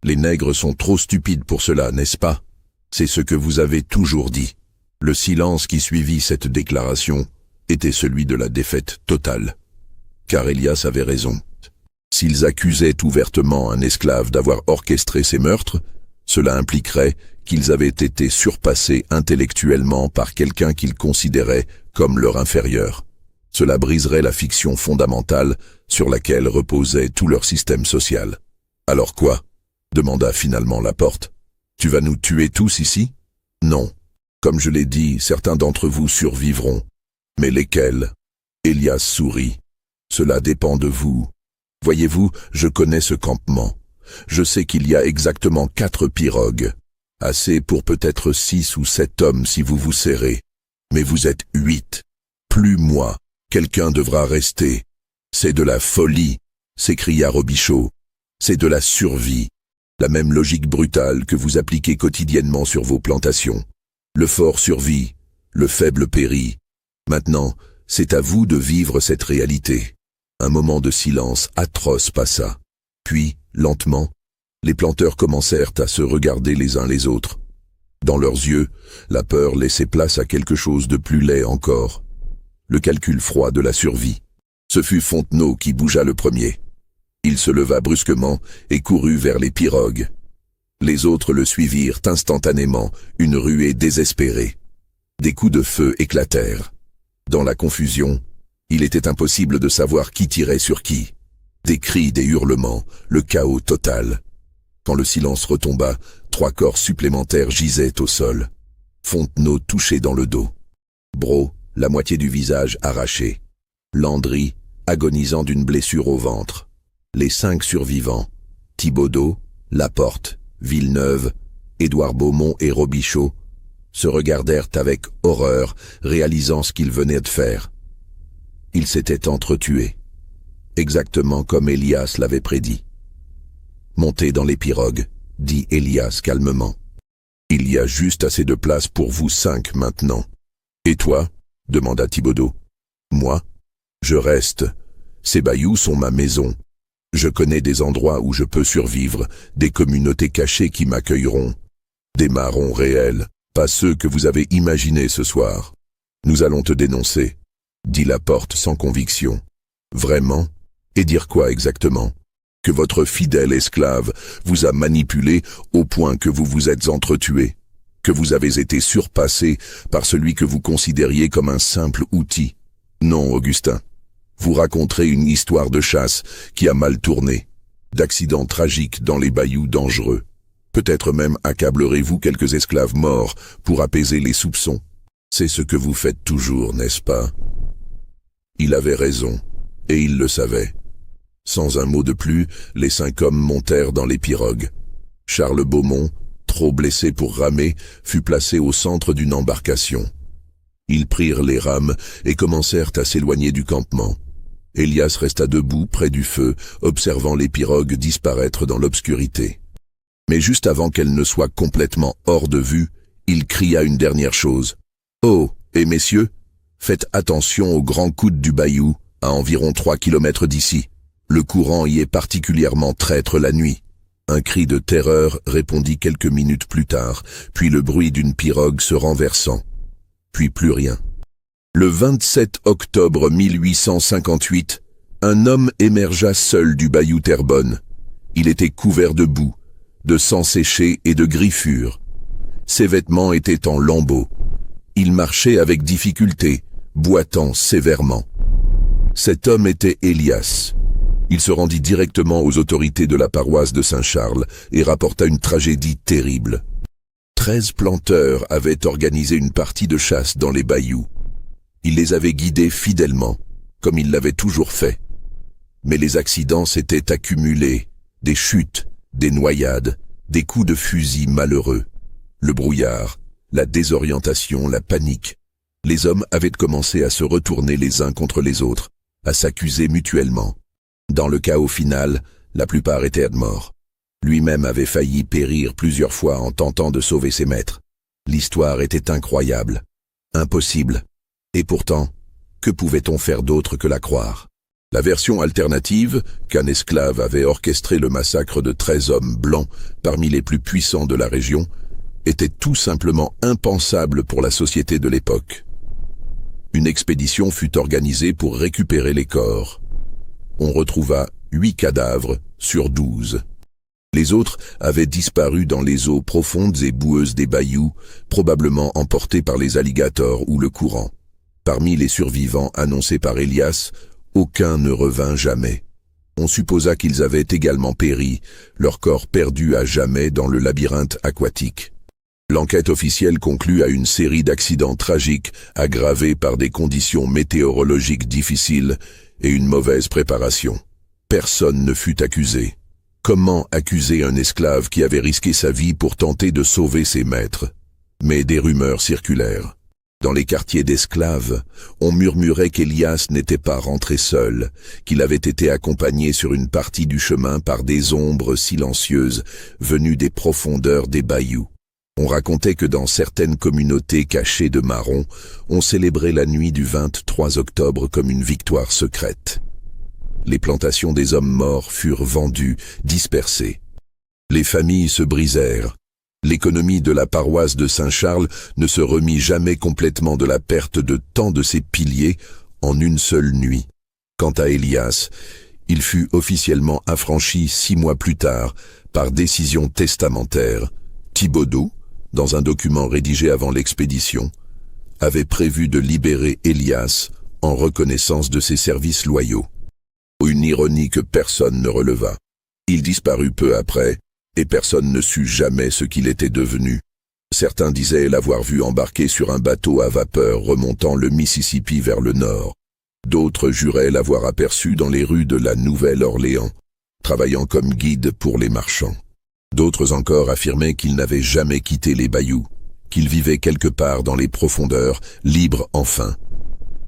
A: Les nègres sont trop stupides pour cela, n'est-ce pas? C'est ce que vous avez toujours dit. Le silence qui suivit cette déclaration était celui de la défaite totale. Car Elias avait raison. S'ils accusaient ouvertement un esclave d'avoir orchestré ces meurtres, cela impliquerait qu'ils avaient été surpassés intellectuellement par quelqu'un qu'ils considéraient comme leur inférieur. Cela briserait la fiction fondamentale sur laquelle reposait tout leur système social. Alors quoi? Demanda finalement Laporte. Tu vas nous tuer tous ici? Non. Comme je l'ai dit, certains d'entre vous survivront. Mais lesquels? Elias sourit. Cela dépend de vous. Voyez-vous, je connais ce campement. Je sais qu'il y a exactement 4 pirogues. Assez pour peut-être 6 ou 7 hommes si vous vous serrez. Mais vous êtes 8. Plus moi. Quelqu'un devra rester. C'est de la folie, s'écria Robichaud. C'est de la survie. La même logique brutale que vous appliquez quotidiennement sur vos plantations. Le fort survit, le faible périt. Maintenant, c'est à vous de vivre cette réalité. Un moment de silence atroce passa. Puis, lentement, les planteurs commencèrent à se regarder les uns les autres. Dans leurs yeux, la peur laissait place à quelque chose de plus laid encore. Le calcul froid de la survie. Ce fut Fontenot qui bougea le premier. Il se leva brusquement et courut vers les pirogues. Les autres le suivirent instantanément, une ruée désespérée. Des coups de feu éclatèrent. Dans la confusion, il était impossible de savoir qui tirait sur qui. Des cris, des hurlements, le chaos total. Quand le silence retomba, 3 corps supplémentaires gisaient au sol. Fontenot touché dans le dos. Brault, la moitié du visage arraché. Landry, agonisant d'une blessure au ventre. Les 5 survivants, Thibaudeau, Laporte, Villeneuve, Édouard Beaumont et Robichaud, se regardèrent avec horreur, réalisant ce qu'ils venaient de faire. Ils s'étaient entretués, exactement comme Elias l'avait prédit. « Montez dans les pirogues », dit Elias calmement. Il y a juste assez de place pour vous 5 maintenant. Et toi? Demanda Thibaudot. Moi? Je reste. Ces bayous sont ma maison. Je connais des endroits où je peux survivre, des communautés cachées qui m'accueilleront. Des marrons réels, pas ceux que vous avez imaginés ce soir. Nous allons te dénoncer, dit Laporte sans conviction. Vraiment? Et dire quoi exactement? Que votre fidèle esclave vous a manipulé au point que vous vous êtes entretués, que vous avez été surpassé par celui que vous considériez comme un simple outil. Non, Augustin. Vous raconterez une histoire de chasse qui a mal tourné, d'accidents tragiques dans les bayous dangereux. Peut-être même accablerez-vous quelques esclaves morts pour apaiser les soupçons. C'est ce que vous faites toujours, n'est-ce pas? Il avait raison, et il le savait. Sans un mot de plus, les 5 hommes montèrent dans les pirogues. Charles Beaumont, trop blessé pour ramer, fut placé au centre d'une embarcation. Ils prirent les rames et commencèrent à s'éloigner du campement. Elias resta debout près du feu, observant les pirogues disparaître dans l'obscurité. Mais juste avant qu'elles ne soient complètement hors de vue, il cria une dernière chose. « Oh, et messieurs, faites attention au grand coude du bayou, à environ 3 kilomètres d'ici. Le courant y est particulièrement traître la nuit. » Un cri de terreur répondit quelques minutes plus tard, puis le bruit d'une pirogue se renversant. Puis plus rien. Le 27 octobre 1858, un homme émergea seul du bayou Terrebonne. Il était couvert de boue, de sang séché et de griffures. Ses vêtements étaient en lambeaux. Il marchait avec difficulté, boitant sévèrement. Cet homme était Elias. Il se rendit directement aux autorités de la paroisse de Saint-Charles et rapporta une tragédie terrible. 13 planteurs avaient organisé une partie de chasse dans les bayous. Il les avait guidés fidèlement, comme il l'avait toujours fait. Mais les accidents s'étaient accumulés, des chutes, des noyades, des coups de fusil malheureux. Le brouillard, la désorientation, la panique. Les hommes avaient commencé à se retourner les uns contre les autres, à s'accuser mutuellement. Dans le chaos final, la plupart étaient morts. Lui-même avait failli périr plusieurs fois en tentant de sauver ses maîtres. L'histoire était incroyable, impossible. Et pourtant, que pouvait-on faire d'autre que la croire? La version alternative, qu'un esclave avait orchestré le massacre de 13 hommes blancs parmi les plus puissants de la région, était tout simplement impensable pour la société de l'époque. Une expédition fut organisée pour récupérer les corps. On retrouva 8 cadavres sur 12. Les autres avaient disparu dans les eaux profondes et boueuses des bayous, probablement emportés par les alligators ou le courant. Parmi les survivants annoncés par Elias, aucun ne revint jamais. On supposa qu'ils avaient également péri, leurs corps perdus à jamais dans le labyrinthe aquatique. L'enquête officielle conclut à une série d'accidents tragiques aggravés par des conditions météorologiques difficiles et une mauvaise préparation. Personne ne fut accusé. Comment accuser un esclave qui avait risqué sa vie pour tenter de sauver ses maîtres? Mais des rumeurs circulèrent. Dans les quartiers d'esclaves, on murmurait qu'Elias n'était pas rentré seul, qu'il avait été accompagné sur une partie du chemin par des ombres silencieuses venues des profondeurs des bayous. On racontait que dans certaines communautés cachées de marrons, on célébrait la nuit du 23 octobre comme une victoire secrète. Les plantations des hommes morts furent vendues, dispersées. Les familles se brisèrent. L'économie de la paroisse de Saint-Charles ne se remit jamais complètement de la perte de tant de ses piliers en une seule nuit. Quant à Elias, il fut officiellement affranchi 6 mois plus tard par décision testamentaire. Thibaudot, dans un document rédigé avant l'expédition, avait prévu de libérer Elias en reconnaissance de ses services loyaux. Une ironie que personne ne releva. Il disparut peu après, et personne ne sut jamais ce qu'il était devenu. Certains disaient l'avoir vu embarquer sur un bateau à vapeur remontant le Mississippi vers le nord. D'autres juraient l'avoir aperçu dans les rues de la Nouvelle-Orléans, travaillant comme guide pour les marchands. D'autres encore affirmaient qu'il n'avait jamais quitté les bayous, qu'il vivait quelque part dans les profondeurs, libre enfin.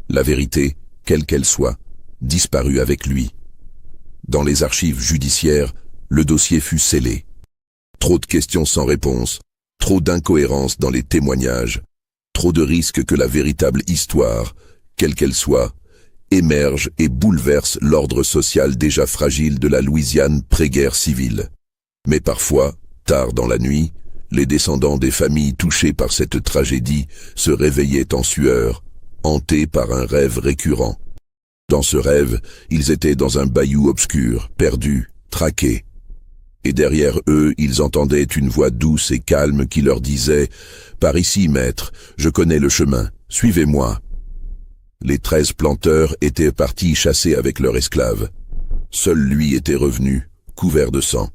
A: La vérité, quelle qu'elle soit, disparut avec lui. Dans les archives judiciaires, le dossier fut scellé. Trop de questions sans réponse, trop d'incohérences dans les témoignages, trop de risques que la véritable histoire, quelle qu'elle soit, émerge et bouleverse l'ordre social déjà fragile de la Louisiane pré-guerre civile. Mais parfois, tard dans la nuit, les descendants des familles touchées par cette tragédie se réveillaient en sueur, hantés par un rêve récurrent. Dans ce rêve, ils étaient dans un bayou obscur, perdus, traqués. Et derrière eux, ils entendaient une voix douce et calme qui leur disait « Par ici, maître, je connais le chemin, suivez-moi ». Les 13 planteurs étaient partis chasser avec leurs esclaves. Seul lui était revenu, couvert de sang.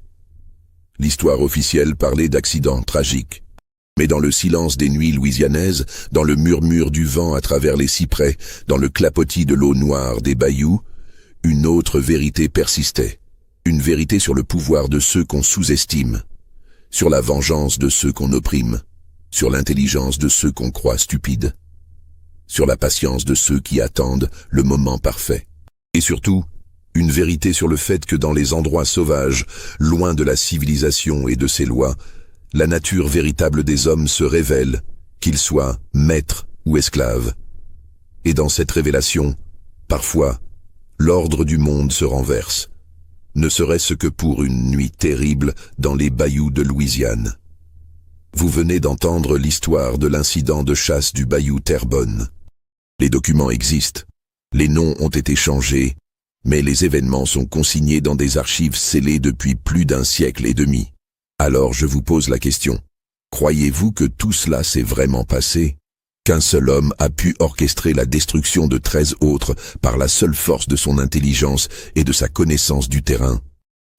A: L'histoire officielle parlait d'accidents tragiques. Mais dans le silence des nuits louisianaises, dans le murmure du vent à travers les cyprès, dans le clapotis de l'eau noire des bayous, une autre vérité persistait. Une vérité sur le pouvoir de ceux qu'on sous-estime, sur la vengeance de ceux qu'on opprime, sur l'intelligence de ceux qu'on croit stupides, sur la patience de ceux qui attendent le moment parfait. Et surtout, une vérité sur le fait que dans les endroits sauvages, loin de la civilisation et de ses lois, la nature véritable des hommes se révèle, qu'ils soient maîtres ou esclaves. Et dans cette révélation, parfois, l'ordre du monde se renverse, ne serait-ce que pour une nuit terrible dans les bayous de Louisiane. Vous venez d'entendre l'histoire de l'incident de chasse du bayou Terrebonne. Les documents existent, les noms ont été changés, mais les événements sont consignés dans des archives scellées depuis plus d'un siècle et demi. Alors je vous pose la question, croyez-vous que tout cela s'est vraiment passé? Qu'un seul homme a pu orchestrer la destruction de 13 autres par la seule force de son intelligence et de sa connaissance du terrain?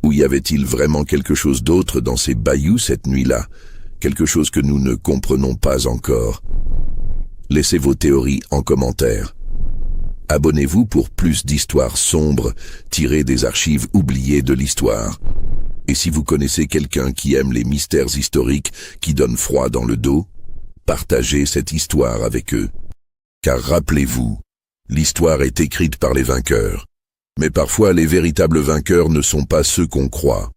A: Ou y avait-il vraiment quelque chose d'autre dans ces bayous cette nuit-là, quelque chose que nous ne comprenons pas encore? Laissez vos théories en commentaire. Abonnez-vous pour plus d'histoires sombres tirées des archives oubliées de l'histoire. Et si vous connaissez quelqu'un qui aime les mystères historiques qui donnent froid dans le dos, partagez cette histoire avec eux. Car rappelez-vous, l'histoire est écrite par les vainqueurs. Mais parfois les véritables vainqueurs ne sont pas ceux qu'on croit.